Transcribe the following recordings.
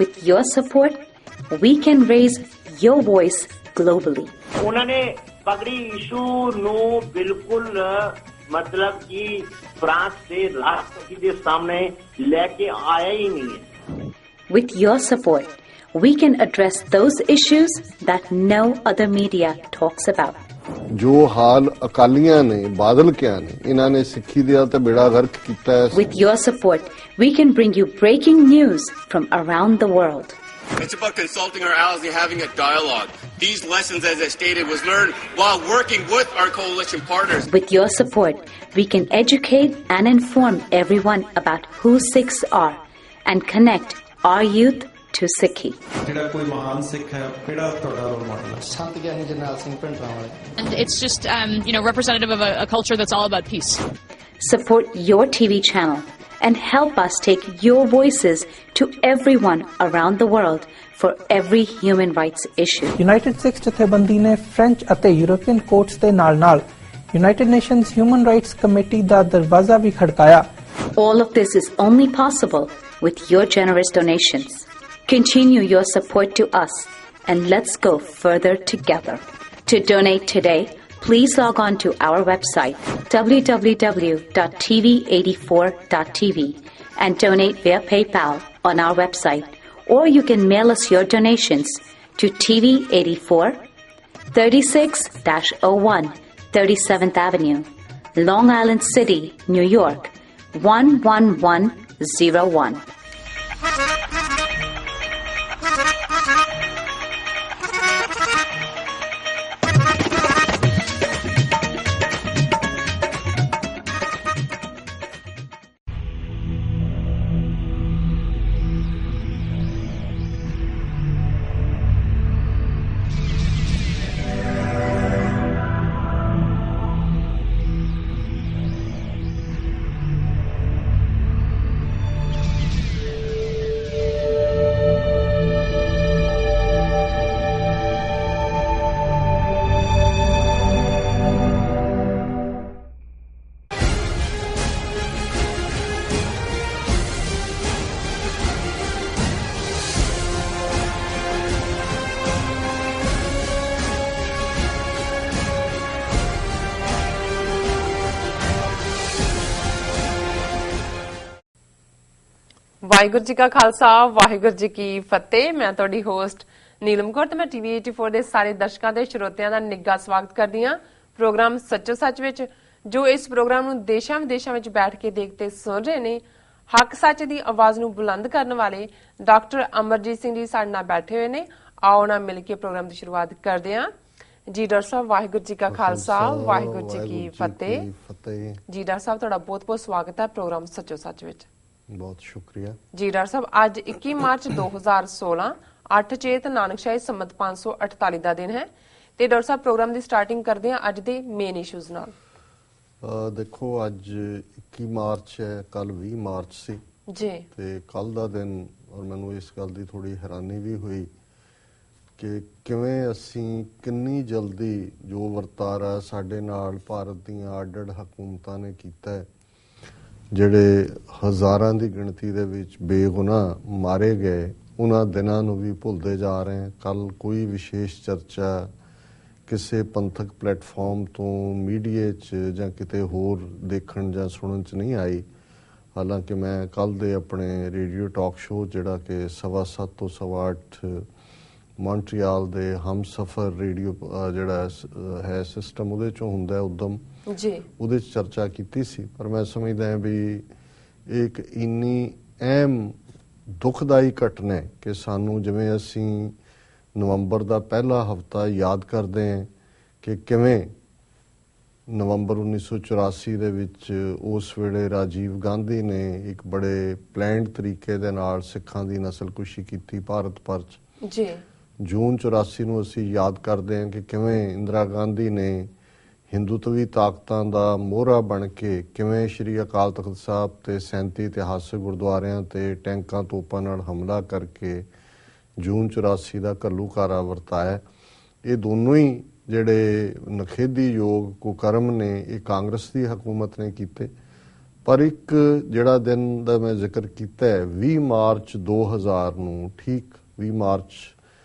With your support, we can raise your voice globally. उन्होंने पगड़ी issue no बिल्कुल मतलब कि फ्रांस से राष्ट्रपति के सामने लेके आया ही नहीं है. With your support, we can address those issues that no other media talks about. जो हाल अकालियां ने बादल क्या ने इन्हां ने सिੱਖੀ दिया ते बेड़ा गर्क कीता है. With your support, we can bring you breaking news from around the world. It's about consulting our allies and having a dialogue. These lessons, as I stated, was learned while working with our coalition partners. With your support, we can educate and inform everyone about who Sikhs are and connect our youth to Sikhi. And it's just, representative of a culture that's all about peace. Support your TV channel and help us take your voices to everyone around the world for every human rights issue. United Sikhs ਜਥੇਬੰਦੀ ਨੇ French ਅਤੇ European courts ਦੇ ਨਾਲ-ਨਾਲ United Nations Human Rights Committee ਦਾ ਦਰਵਾਜ਼ਾ ਵੀ ਖੜਕਾਇਆ. All of this is only possible with your generous donations. Continue your support to us and let's go further together. To donate today, please log on to our website www.tv84.tv and donate via PayPal on our website, or you can mail us your donations to TV84 36-01 37th Avenue, Long Island City, New York 11101. Waheguru ji ਕਾ ਖਾਲਸਾ ਵਾਹਿਗੁਰੂ ਜੀ ਕੀ ਫਤਿਹ। ਮੈਂ ਤੁਹਾਡੀ host Neelam Kaur ਤੇ ਮੈਂ TV 84 ਦੇ ਸਾਰੇ ਦਰਸ਼ਕਾਂ ਤੇ ਸਰੋਤਿਆਂ ਦਾ ਨਿੱਘਾ ਸਵਾਗਤ ਕਰਦੀ ਹਾਂ ਪ੍ਰੋਗਰਾਮ ਸੱਚੋ ਸੱਚ ਵਿੱਚ, ਜੋ ਇਸ ਪ੍ਰੋਗਰਾਮ ਨੂੰ ਦੇਸ਼ਾਂ ਵਿਦੇਸ਼ਾਂ ਵਿੱਚ ਬੈਠ ਕੇ ਦੇਖਦੇ ਸੁਣ ਰਹੇ ਨੇ। ਹੱਕ ਸੱਚ ਦੀ ਆਵਾਜ਼ ਨੂੰ ਬੁਲੰਦ ਕਰਨ ਵਾਲੇ ਡਾਕਟਰ ਅਮਰਜੀਤ ਸਿੰਘ ਜੀ ਸਾਡੇ ਨਾਲ ਬੈਠੇ ਹੋਏ ਨੇ। ਆਓ ਨਾਲ ਮਿਲ ਕੇ ਪ੍ਰੋਗਰਾਮ ਦੀ ਸ਼ੁਰੂਆਤ ਕਰਦੇ ਹਾਂ। ਜੀ ਡਾਕਟਰ ਸਾਹਿਬ, ਵਾਹਿਗੁਰੂ ਜੀ ਕਾ ਖਾਲਸਾ ਵਾਹਿਗੁਰੂ ਜੀ ਕੀ ਫਤਿਹ। ਜੀ ਡਾਕਟਰ ਸਾਹਿਬ, ਤੁਹਾਡਾ ਬਹੁਤ ਬਹੁਤ ਸਵਾਗਤ ਹੈ ਪ੍ਰੋਗਰਾਮ ਸੱਚੋ ਸੱਚ ਵਿੱਚ। ਬਹੁਤ ਸ਼ੁਕਰੀਆ ਜੀ ਡਾਕਟਰ ਸਾਹਿਬ। ਅੱਜ 21 ਮਾਰਚ 2016 8 ਚੇਤ ਨਾਨਕਸ਼ਾਹੀ ਸੰਮਤ 548 ਦਾ ਦਿਨ ਹੈ ਤੇ ਡਾਕਟਰ ਸਾਹਿਬ ਪ੍ਰੋਗਰਾਮ ਦੀ ਸਟਾਰਟਿੰਗ ਕਰਦੇ ਹਾਂ ਅੱਜ ਦੇ ਮੇਨ ਇਸ਼ੂਜ਼ ਨਾਲ। ਦੇਖੋ, ਅੱਜ 21 ਮਾਰਚ ਹੈ, ਕੱਲ 20 ਮਾਰਚ ਸੀ ਜੀ ਤੇ ਕੱਲ ਦਾ ਦਿਨ, ਔਰ ਮੈਨੂੰ ਇਸ ਗੱਲ ਦੀ ਥੋੜੀ ਹੈਰਾਨੀ ਵੀ ਹੋਈ ਕਿ ਕਿਵੇਂ ਅਸੀਂ ਕਿੰਨੀ ਜਲਦੀ ਜੋ ਵਰਤਾਰਾ ਸਾਡੇ ਨਾਲ ਭਾਰਤ ਦੀਆਂ ਅੱਡ-ਅੱਡ ਹਕੂਮਤਾਂ ਨੇ ਕੀਤਾ ਹੈ, ਜਿਹੜੇ ਹਜ਼ਾਰਾਂ ਦੀ ਗਿਣਤੀ ਦੇ ਵਿੱਚ ਬੇਗੁਨਾਹ ਮਾਰੇ ਗਏ, ਉਹਨਾਂ ਦਿਨਾਂ ਨੂੰ ਵੀ ਭੁੱਲਦੇ ਜਾ ਰਹੇ ਹਾਂ। ਕੱਲ ਕੋਈ ਵਿਸ਼ੇਸ਼ ਚਰਚਾ ਕਿਸੇ ਪੰਥਕ ਪਲੇਟਫਾਰਮ ਤੋਂ ਮੀਡੀਆ 'ਚ ਜਾਂ ਕਿਤੇ ਹੋਰ ਦੇਖਣ ਜਾਂ ਸੁਣਨ 'ਚ ਨਹੀਂ ਆਈ। ਹਾਲਾਂਕਿ ਮੈਂ ਕੱਲ ਦੇ ਆਪਣੇ ਰੇਡੀਓ ਟਾਕ ਸ਼ੋਅ ਜਿਹੜਾ ਕਿ 7:15 ਤੋਂ 8:15 ਮੌਂਟਰੀਆਲ ਦੇ ਹਮਸਫਰ ਰੇਡੀਓ ਜਿਹੜਾ ਹੈ ਸਿਸਟਮ ਉਹਦੇ 'ਚੋਂ ਹੁੰਦਾ ਉਦਮ ਜੀ, ਉਹਦੇ 'ਚ ਚਰਚਾ ਕੀਤੀ ਸੀ। ਪਰ ਮੈਂ ਸਮਝਦਾ ਹਾਂ ਵੀ ਇੱਕ ਇੰਨੀ ਅਹਿਮ ਦੁਖਦਾਈ ਘਟਨਾ ਹੈ ਕਿ ਸਾਨੂੰ, ਜਿਵੇਂ ਅਸੀਂ ਨਵੰਬਰ ਦਾ ਪਹਿਲਾ ਹਫ਼ਤਾ ਯਾਦ ਕਰਦੇ ਹਾਂ ਕਿ ਕਿਵੇਂ ਨਵੰਬਰ 1984 ਦੇ ਵਿੱਚ ਉਸ ਵੇਲੇ ਰਾਜੀਵ ਗਾਂਧੀ ਨੇ ਇੱਕ ਬੜੇ ਪਲੈਨਡ ਤਰੀਕੇ ਦੇ ਨਾਲ ਸਿੱਖਾਂ ਦੀ ਨਸਲਕੁਸ਼ੀ ਕੀਤੀ ਭਾਰਤ ਭਰ 'ਚ। ਜੀ ਜੂਨ 84 ਨੂੰ ਅਸੀਂ ਯਾਦ ਕਰਦੇ ਹਾਂ ਕਿ ਕਿਵੇਂ ਇੰਦਰਾ ਗਾਂਧੀ ਨੇ ਹਿੰਦੂਤਵੀ ਤਾਕਤਾਂ ਦਾ ਮੋਹਰਾ ਬਣ ਕੇ ਕਿਵੇਂ ਸ਼੍ਰੀ ਅਕਾਲ ਤਖਤ ਸਾਹਿਬ ਤੇ 37 ਇਤਿਹਾਸਕ ਗੁਰਦੁਆਰਿਆਂ ਤੇ ਟੈਂਕਾਂ ਤੋਪਾਂ ਨਾਲ ਹਮਲਾ ਕਰਕੇ ਜੂਨ 84 ਦਾ ਘੱਲੂਘਾਰਾ ਵਰਤਾਇਆ। ਇਹ ਦੋਨੋਂ ਹੀ ਜਿਹੜੇ ਨਖੇਧੀਯੋਗ ਕੁਕਰਮ ਨੇ ਇਹ ਕਾਂਗਰਸ ਦੀ ਹਕੂਮਤ ਨੇ ਕੀਤੇ। ਪਰ ਇੱਕ ਜਿਹੜਾ ਦਿਨ ਦਾ ਮੈਂ ਜ਼ਿਕਰ ਕੀਤਾ ਹੈ 20 ਮਾਰਚ 2000 ਨੂੰ, ਠੀਕ 20 ਮਾਰਚ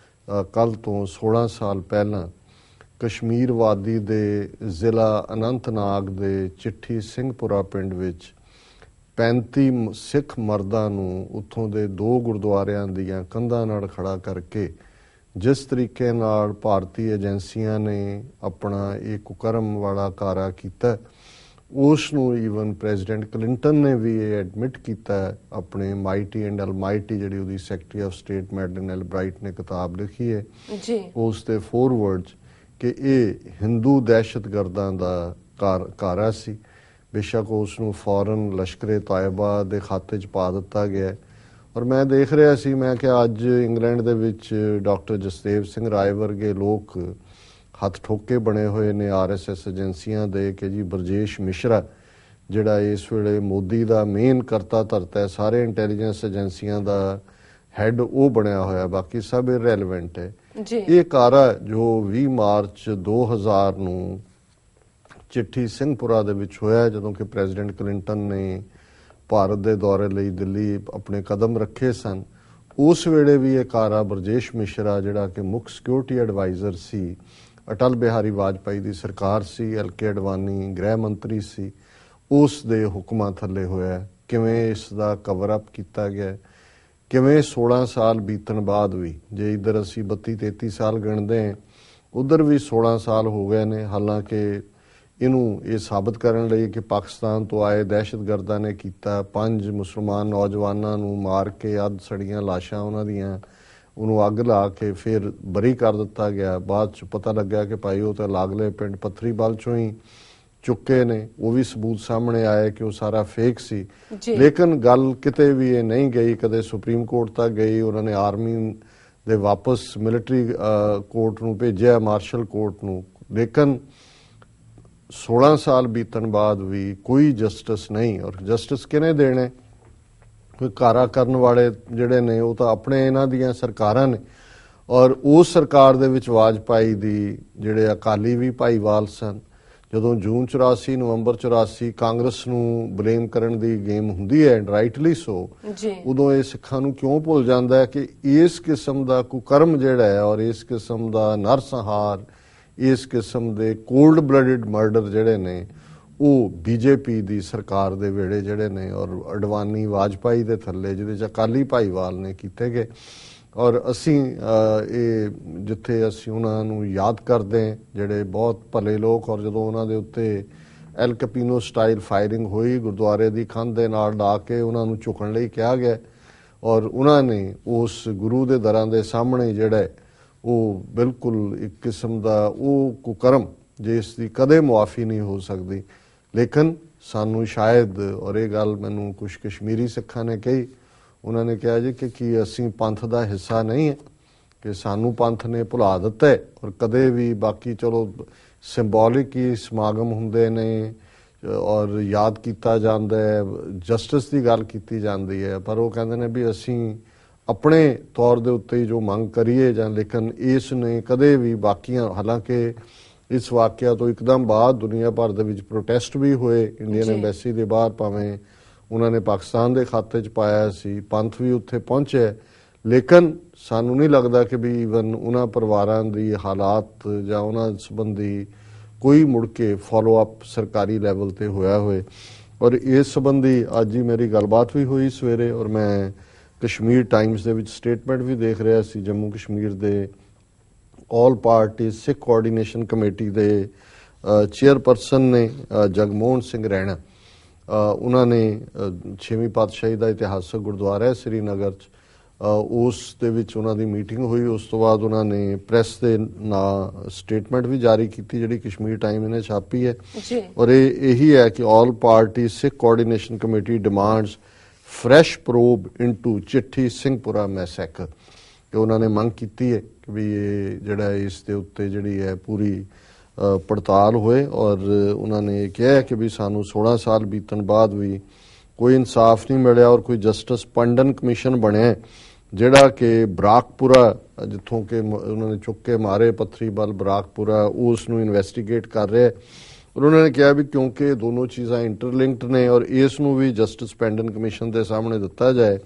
ਕੱਲ ਤੋਂ 16 ਸਾਲ ਪਹਿਲਾਂ ਕਸ਼ਮੀਰ ਵਾਦੀ ਦੇ ਜ਼ਿਲ੍ਹਾ ਅਨੰਤਨਾਗ ਦੇ ਚਿੱਠੀ ਸਿੰਘਪੁਰਾ ਪਿੰਡ ਵਿੱਚ 35 ਸਿੱਖ ਮਰਦਾਂ ਨੂੰ ਉੱਥੋਂ ਦੇ 2 ਗੁਰਦੁਆਰਿਆਂ ਦੀਆਂ ਕੰਧਾਂ ਨਾਲ ਖੜਾ ਕਰਕੇ ਜਿਸ ਤਰੀਕੇ ਨਾਲ ਭਾਰਤੀ ਏਜੰਸੀਆਂ ਨੇ ਆਪਣਾ ਇਹ ਕੁਕਰਮ ਵਾਲਾ ਕਾਰਾ ਕੀਤਾ, ਉਸ ਨੂੰ ਈਵਨ ਪ੍ਰੈਜ਼ੀਡੈਂਟ ਕਲਿੰਟਨ ਨੇ ਵੀ ਇਹ ਐਡਮਿਟ ਕੀਤਾ ਆਪਣੇ ਮਾਈਟੀ ਐਂਡ ਅਲਮਾਈਟੀ, ਜਿਹੜੀ ਉਹਦੀ ਸੈਕਟਰੀ ਆਫ ਸਟੇਟ ਮੈਡਲਿਨ ਐਲਬਰਾਈਟ ਨੇ ਕਿਤਾਬ ਲਿਖੀ ਹੈ ਜੀ, ਉਸ ਦੇ ਫੋਰਵਰਡਸ ਕਿ ਇਹ ਹਿੰਦੂ ਦਹਿਸ਼ਤਗਰਦਾਂ ਦਾ ਕਾਰਾ ਸੀ। ਬੇਸ਼ੱਕ ਉਸ ਨੂੰ ਫੌਰਨ ਲਸ਼ਕਰੇ ਤਾਇਬਾ ਦੇ ਖਾਤੇ 'ਚ ਪਾ ਦਿੱਤਾ ਗਿਆ। ਔਰ ਮੈਂ ਦੇਖ ਰਿਹਾ ਸੀ, ਮੈਂ ਕਿਹਾ ਅੱਜ ਇੰਗਲੈਂਡ ਦੇ ਵਿੱਚ ਡਾਕਟਰ ਜਸਦੇਵ ਸਿੰਘ ਰਾਏ ਵਰਗੇ ਲੋਕ ਹੱਥ ਠੋਕੇ ਬਣੇ ਹੋਏ ਨੇ RSS ਏਜੰਸੀਆਂ ਦੇ ਕਿ ਜੀ ਬਰਜੇਸ਼ ਮਿਸ਼ਰਾ ਜਿਹੜਾ ਇਸ ਵੇਲੇ ਮੋਦੀ ਦਾ ਮੇਨ ਕਰਤਾ ਧਰਤਾ ਹੈ, ਸਾਰੇ ਇੰਟੈਲੀਜੈਂਸ ਏਜੰਸੀਆਂ ਦਾ ਹੈਡ ਉਹ ਬਣਿਆ ਹੋਇਆ, ਬਾਕੀ ਸਭ ਇਰਰੈਲੇਵੈਂਟ ਹੈ ਜੀ। ਇਹ ਕਾਰਾ ਜੋ 20 ਮਾਰਚ 2000 ਨੂੰ ਚਿੱਠੀ ਸਿੰਘਪੁਰਾ ਦੇ ਵਿੱਚ ਹੋਇਆ, ਜਦੋਂ ਕਿ ਪ੍ਰੈਜ਼ੀਡੈਂਟ ਕਲਿੰਟਨ ਨੇ ਭਾਰਤ ਦੇ ਦੌਰੇ ਲਈ ਦਿੱਲੀ ਆਪਣੇ ਕਦਮ ਰੱਖੇ ਸਨ, ਉਸ ਵੇਲੇ ਵੀ ਇਹ ਕਾਰਾ ਬਰਜੇਸ਼ ਮਿਸ਼ਰਾ ਜਿਹੜਾ ਕਿ ਮੁੱਖ ਸਿਕਿਉਰਿਟੀ ਐਡਵਾਈਜ਼ਰ ਸੀ, ਅਟਲ ਬਿਹਾਰੀ ਵਾਜਪਾਈ ਦੀ ਸਰਕਾਰ ਸੀ, LK ਅਡਵਾਨੀ ਗ੍ਰਹਿ ਮੰਤਰੀ ਸੀ, ਉਸ ਦੇ ਹੁਕਮਾਂ ਥੱਲੇ ਹੋਇਆ। ਕਿਵੇਂ ਇਸ ਦਾ ਕਵਰ ਅਪ ਕੀਤਾ ਗਿਆ, ਕਿਵੇਂ 16 ਸਾਲ ਬੀਤਣ ਬਾਅਦ ਵੀ, ਜੇ ਇੱਧਰ ਅਸੀਂ 32-33 ਸਾਲ ਗਿਣਦੇ ਹਾਂ, ਉੱਧਰ ਵੀ 16 ਸਾਲ ਹੋ ਗਏ ਨੇ। ਹਾਲਾਂਕਿ ਇਹਨੂੰ ਇਹ ਸਾਬਤ ਕਰਨ ਲਈ ਕਿ ਪਾਕਿਸਤਾਨ ਤੋਂ ਆਏ ਦਹਿਸ਼ਤਗਰਦਾਂ ਨੇ ਕੀਤਾ, 5 ਮੁਸਲਮਾਨ ਨੌਜਵਾਨਾਂ ਨੂੰ ਮਾਰ ਕੇ ਅੱਧ ਸੜੀਆਂ ਲਾਸ਼ਾਂ ਉਹਨਾਂ ਦੀਆਂ ਉਹਨੂੰ ਅੱਗ ਲਾ ਕੇ ਫਿਰ ਬਰੀ ਕਰ ਦਿੱਤਾ ਗਿਆ। ਬਾਅਦ 'ਚ ਪਤਾ ਲੱਗਿਆ ਕਿ ਭਾਈ ਉਹ ਤਾਂ ਲਾਗਲੇ ਪਿੰਡ ਪੱਥਰੀਬਲ 'ਚੋਂ ਹੀ ਚੁੱਕੇ ਨੇ, ਉਹ ਵੀ ਸਬੂਤ ਸਾਹਮਣੇ ਆਏ ਕਿ ਉਹ ਸਾਰਾ ਫੇਕ ਸੀ। ਲੇਕਿਨ ਗੱਲ ਕਿਤੇ ਵੀ ਇਹ ਨਹੀਂ ਗਈ, ਕਦੇ ਸੁਪਰੀਮ ਕੋਰਟ ਤੱਕ ਗਈ, ਉਹਨਾਂ ਨੇ ਆਰਮੀ ਦੇ ਵਾਪਸ ਮਿਲਟਰੀ ਕੋਰਟ ਨੂੰ ਭੇਜਿਆ, ਮਾਰਸ਼ਲ ਕੋਰਟ ਨੂੰ, ਲੇਕਿਨ 16 ਸਾਲ ਬੀਤਣ ਬਾਅਦ ਵੀ ਕੋਈ ਜਸਟਿਸ ਨਹੀਂ। ਔਰ ਜਸਟਿਸ ਕਿਹਨੇ ਦੇਣੇ? ਕੋਈ ਕਾਰਾ ਕਰਨ ਵਾਲੇ ਜਿਹੜੇ ਨੇ ਉਹ ਤਾਂ ਆਪਣੇ ਇਹਨਾਂ ਦੀਆਂ ਸਰਕਾਰਾਂ ਨੇ। ਔਰ ਉਸ ਸਰਕਾਰ ਦੇ ਵਿੱਚ ਵਾਜਪਾਈ ਦੀ ਜਿਹੜੇ ਅਕਾਲੀ ਵੀ ਭਾਈਵਾਲ ਸਨ। ਜਦੋਂ ਜੂਨ 84 ਨਵੰਬਰ 84 ਕਾਂਗਰਸ ਨੂੰ ਬਲੇਮ ਕਰਨ ਦੀ ਗੇਮ ਹੁੰਦੀ ਹੈ, ਐਂਡ ਰਾਈਟਲੀ ਸੋ, ਉਦੋਂ ਇਹ ਸਿੱਖਾਂ ਨੂੰ ਕਿਉਂ ਭੁੱਲ ਜਾਂਦਾ ਹੈ ਕਿ ਇਸ ਕਿਸਮ ਦਾ ਕੁਕਰਮ ਜਿਹੜਾ ਹੈ ਔਰ ਇਸ ਕਿਸਮ ਦਾ ਨਰਸੰਹਾਰ, ਇਸ ਕਿਸਮ ਦੇ ਕੋਲਡ ਬਲੱਡਡ ਮਰਡਰ ਜਿਹੜੇ ਨੇ ਉਹ BJP ਦੀ ਸਰਕਾਰ ਦੇ ਵੇਲੇ ਜਿਹੜੇ ਨੇ ਔਰ ਅਡਵਾਨੀ ਵਾਜਪਾਈ ਦੇ ਥੱਲੇ ਜਿਹਦੇ 'ਚ ਅਕਾਲੀ ਭਾਈਵਾਲ ਨੇ ਕੀਤੇ ਗਏ। ਔਰ ਅਸੀਂ ਇਹ ਜਿੱਥੇ ਅਸੀਂ ਉਹਨਾਂ ਨੂੰ ਯਾਦ ਕਰਦੇ ਜਿਹੜੇ ਬਹੁਤ ਭਲੇ ਲੋਕ, ਔਰ ਜਦੋਂ ਉਹਨਾਂ ਦੇ ਉੱਤੇ ਐਲ ਕਪੀਨੋ ਸਟਾਈਲ ਫਾਇਰਿੰਗ ਹੋਈ, ਗੁਰਦੁਆਰੇ ਦੀ ਕੰਧ ਦੇ ਨਾਲ ਲਾ ਕੇ ਉਹਨਾਂ ਨੂੰ ਝੁਕਣ ਲਈ ਕਿਹਾ ਗਿਆ ਔਰ ਉਹਨਾਂ ਨੇ ਉਸ ਗੁਰੂ ਦੇ ਦਰਾਂ ਦੇ ਸਾਹਮਣੇ ਜਿਹੜਾ ਉਹ ਬਿਲਕੁਲ ਇੱਕ ਕਿਸਮ ਦਾ ਉਹ ਕੁਕਰਮ ਜਿਸ ਦੀ ਕਦੇ ਮੁਆਫੀ ਨਹੀਂ ਹੋ ਸਕਦੀ। ਲੇਕਿਨ ਸਾਨੂੰ ਸ਼ਾਇਦ, ਔਰ ਇਹ ਗੱਲ ਮੈਨੂੰ ਕੁਝ ਕਸ਼ਮੀਰੀ ਸਿੱਖਾਂ ਨੇ ਕਹੀ, ਉਹਨਾਂ ਨੇ ਕਿਹਾ ਜੀ ਕਿ ਕੀ ਅਸੀਂ ਪੰਥ ਦਾ ਹਿੱਸਾ ਨਹੀਂ ਹੈ, ਕਿ ਸਾਨੂੰ ਪੰਥ ਨੇ ਭੁਲਾ ਦਿੱਤਾ ਹੈ। ਔਰ ਕਦੇ ਵੀ ਬਾਕੀ ਚਲੋ ਸਿੰਬੋਲਿਕ ਹੀ ਸਮਾਗਮ ਹੁੰਦੇ ਨੇ ਔਰ ਯਾਦ ਕੀਤਾ ਜਾਂਦਾ ਹੈ, ਜਸਟਿਸ ਦੀ ਗੱਲ ਕੀਤੀ ਜਾਂਦੀ ਹੈ, ਪਰ ਉਹ ਕਹਿੰਦੇ ਨੇ ਵੀ ਅਸੀਂ ਆਪਣੇ ਤੌਰ ਦੇ ਉੱਤੇ ਜੋ ਮੰਗ ਕਰੀਏ ਜਾਂ, ਲੇਕਿਨ ਇਸ ਨੇ ਕਦੇ ਵੀ ਬਾਕੀਆਂ, ਹਾਲਾਂਕਿ ਇਸ ਵਾਕਿਆ ਤੋਂ ਇੱਕਦਮ ਬਾਅਦ ਦੁਨੀਆ ਭਰ ਦੇ ਵਿੱਚ ਪ੍ਰੋਟੈਸਟ ਵੀ ਹੋਏ ਇੰਡੀਅਨ ਐਮਬੈਸੀ ਦੇ ਬਾਹਰ, ਭਾਵੇਂ ਉਹਨਾਂ ਨੇ ਪਾਕਿਸਤਾਨ ਦੇ ਖਾਤੇ 'ਚ ਪਾਇਆ ਸੀ, ਪੰਥ ਵੀ ਉੱਥੇ ਪਹੁੰਚਿਆ, ਲੇਕਿਨ ਸਾਨੂੰ ਨਹੀਂ ਲੱਗਦਾ ਕਿ ਵੀ ਈਵਨ ਉਹਨਾਂ ਪਰਿਵਾਰਾਂ ਦੀ ਹਾਲਾਤ ਜਾਂ ਉਹਨਾਂ ਸੰਬੰਧੀ ਕੋਈ ਮੁੜ ਕੇ ਫੋਲੋ ਅਪ ਸਰਕਾਰੀ ਲੈਵਲ ਤੇ ਹੋਇਆ ਹੋਏ। ਔਰ ਇਸ ਸੰਬੰਧੀ ਅੱਜ ਹੀ ਮੇਰੀ ਗੱਲਬਾਤ ਵੀ ਹੋਈ ਸਵੇਰੇ, ਔਰ ਮੈਂ ਕਸ਼ਮੀਰ ਟਾਈਮਸ ਦੇ ਵਿੱਚ ਸਟੇਟਮੈਂਟ ਵੀ ਦੇਖ ਰਿਹਾ ਸੀ। ਜੰਮੂ ਕਸ਼ਮੀਰ ਦੇ ਆਲ ਪਾਰਟੀ ਸਿੱਖ ਕੋਆਰਡੀਨੇਸ਼ਨ ਕਮੇਟੀ ਦੇ ਚੇਅਰਪਰਸਨ ਨੇ ਜਗਮੋਹਨ ਸਿੰਘ ਰੈਣਾ, ਉਹਨਾਂ ਨੇ 6ਵੀਂ ਪਾਤਸ਼ਾਹੀ ਦਾ ਇਤਿਹਾਸਕ ਗੁਰਦੁਆਰਾ ਹੈ ਸ੍ਰੀਨਗਰ 'ਚ, ਉਸ ਦੇ ਵਿੱਚ ਉਹਨਾਂ ਦੀ ਮੀਟਿੰਗ ਹੋਈ। ਉਸ ਤੋਂ ਬਾਅਦ ਉਹਨਾਂ ਨੇ ਪ੍ਰੈਸ ਦੇ ਨਾਂ ਸਟੇਟਮੈਂਟ ਵੀ ਜਾਰੀ ਕੀਤੀ ਜਿਹੜੀ ਕਸ਼ਮੀਰ ਟਾਈਮ ਇਹਨੇ ਛਾਪੀ ਹੈ। ਔਰ ਇਹੀ ਹੈ ਕਿ all party Sikh coordination committee demands fresh probe into Chittisinghpura ਮੈਸੈਕਰ, ਕਿ ਉਹਨਾਂ ਨੇ ਮੰਗ ਕੀਤੀ ਹੈ ਕਿ ਵੀ ਇਹ ਜਿਹੜਾ ਇਸ ਦੇ ਉੱਤੇ ਜਿਹੜੀ ਹੈ ਪੂਰੀ ਪੜਤਾਲ ਹੋਏ। ਔਰ ਉਹਨਾਂ ਨੇ ਇਹ ਕਿਹਾ ਕਿ ਵੀ ਸਾਨੂੰ 16 ਸਾਲ ਬੀਤਣ ਬਾਅਦ ਵੀ ਕੋਈ ਇਨਸਾਫ ਨਹੀਂ ਮਿਲਿਆ ਔਰ ਕੋਈ ਜਸਟਿਸ ਪੰਡਨ ਕਮਿਸ਼ਨ ਬਣਿਆ ਜਿਹੜਾ ਕਿ ਬਰਾਕਪੁਰਾ, ਜਿੱਥੋਂ ਕਿ ਉਹਨਾਂ ਨੇ ਚੁੱਕ ਕੇ ਮਾਰੇ ਪੱਥਰੀਬਲ ਬਰਾਕਪੁਰਾ, ਉਸ ਨੂੰ ਇਨਵੈਸਟੀਗੇਟ ਕਰ ਰਿਹਾ। ਪਰ ਉਹਨਾਂ ਨੇ ਕਿਹਾ ਵੀ ਕਿਉਂਕਿ ਦੋਨੋਂ ਚੀਜ਼ਾਂ ਇੰਟਰਲਿੰਕਡ ਨੇ ਔਰ ਇਸ ਨੂੰ ਵੀ ਜਸਟਿਸ ਪੈਂਡਨ ਕਮਿਸ਼ਨ ਦੇ ਸਾਹਮਣੇ ਦਿੱਤਾ ਜਾਏ।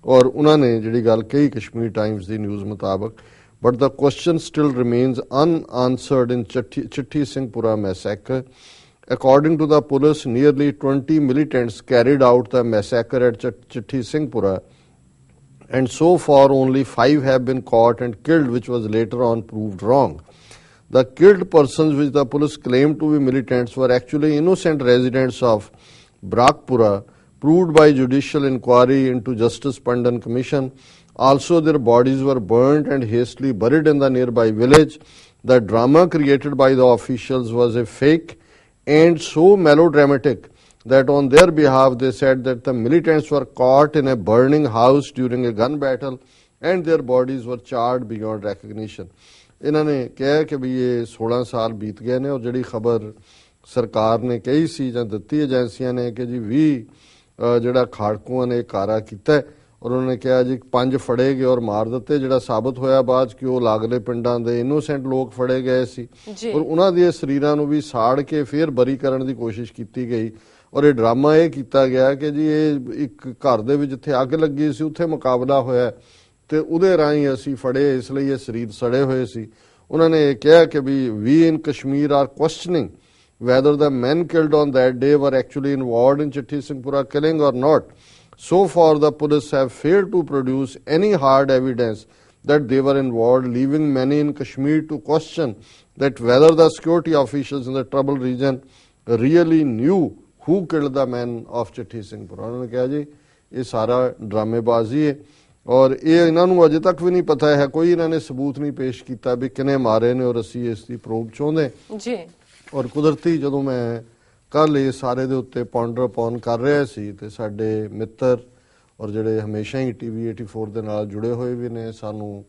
ਔਰ ਉਹਨਾਂ ਨੇ ਜਿਹੜੀ ਗੱਲ ਕਹੀ ਕਸ਼ਮੀਰ ਟਾਈਮਸ ਦੀ ਨਿਊਜ਼ ਮੁਤਾਬਕ, but the question still remains unanswered in Chitti Singhpura massacre. According to the police, nearly 20 militants carried out the massacre at Chitti Singhpura, and so far only 5 have been caught and killed, which was later on proved wrong. The killed persons, which the police claimed to be militants, were actually innocent residents of Brakpura, proved by judicial inquiry into Justice Pandan Commission. Also, their bodies were burnt and hastily buried in the nearby village. The drama created by the officials was a fake and so melodramatic that on their behalf they said that the militants were caught in a burning house during a gun battle and their bodies were charred beyond recognition. ਇਹਨਾਂ ਨੇ ਕਿਹਾ ਕਿ ਵੀ ਇਹ 16 ਸਾਲ ਬੀਤ ਗਏ ਨੇ ਔਰ ਜਿਹੜੀ ਖਬਰ ਸਰਕਾਰ ਨੇ ਕਹੀ ਸੀ ਜਾਂ ਦਿੱਤੀ ਏਜੰਸੀਆਂ ਨੇ ਕਿ ਜੀ 20 ਜਿਹੜਾ ਖਾੜਕੂਆਂ ਨੇ ਕਾਰਾ ਕੀਤਾ ਔਰ ਉਹਨਾਂ ਨੇ ਕਿਹਾ ਜੀ 5 ਫੜੇ ਗਏ ਔਰ ਮਾਰ ਦਿੱਤੇ, ਜਿਹੜਾ ਸਾਬਤ ਹੋਇਆ ਬਾਅਦ 'ਚ ਕਿ ਉਹ ਲਾਗਲੇ ਪਿੰਡਾਂ ਦੇ ਇਨੋਸੈਂਟ ਲੋਕ ਫੜੇ ਗਏ ਸੀ ਔਰ ਉਹਨਾਂ ਦੇ ਸਰੀਰਾਂ ਨੂੰ ਵੀ ਸਾੜ ਕੇ ਫਿਰ ਬਰੀ ਕਰਨ ਦੀ ਕੋਸ਼ਿਸ਼ ਕੀਤੀ ਗਈ। ਔਰ ਇਹ ਡਰਾਮਾ ਇਹ ਕੀਤਾ ਗਿਆ ਕਿ ਜੀ ਇਹ ਇੱਕ ਘਰ ਦੇ ਵਿੱਚ ਜਿੱਥੇ ਅੱਗ ਲੱਗੀ ਸੀ ਉੱਥੇ ਮੁਕਾਬਲਾ ਹੋਇਆ ਤੇ ਉਹਦੇ ਰਾਹੀਂ ਅਸੀਂ ਫੜੇ, ਇਸ ਲਈ ਇਹ ਸਰੀਰ ਸੜੇ ਹੋਏ ਸੀ। ਉਹਨਾਂ ਨੇ ਇਹ ਕਿਹਾ ਕਿ ਵੀ we in Kashmir are questioning whether the men killed on that day were actually involved in Chitti Singhpura killing or not. So far, the police have failed to produce any hard evidence that they were involved, leaving many in Kashmir to question that whether the security officials in the troubled region really knew who killed the men of Chitti Singhpura. उन्होंने कहा जी ये सारा ड्रामेबाजी है और ये इन्होंने अजे तक भी नहीं पता है, कोई इन्होंने सबूत नहीं पेश किया भी किने मारे ने और असी इसकी प्रोब चाहते जी। और कुदरती जो मैं ਕੱਲ ਇਹ ਸਾਰੇ ਦੇ ਉੱਤੇ ਪੌਂਡਰ ਅਪੌਨ ਕਰ ਰਿਹਾ ਸੀ ਤੇ ਸਾਡੇ ਮਿੱਤਰ ਔਰ ਜਿਹੜੇ ਹਮੇਸ਼ਾ ਹੀ TV 84 ਦੇ ਨਾਲ ਜੁੜੇ ਹੋਏ ਵੀ ਨੇ, ਸਾਨੂੰ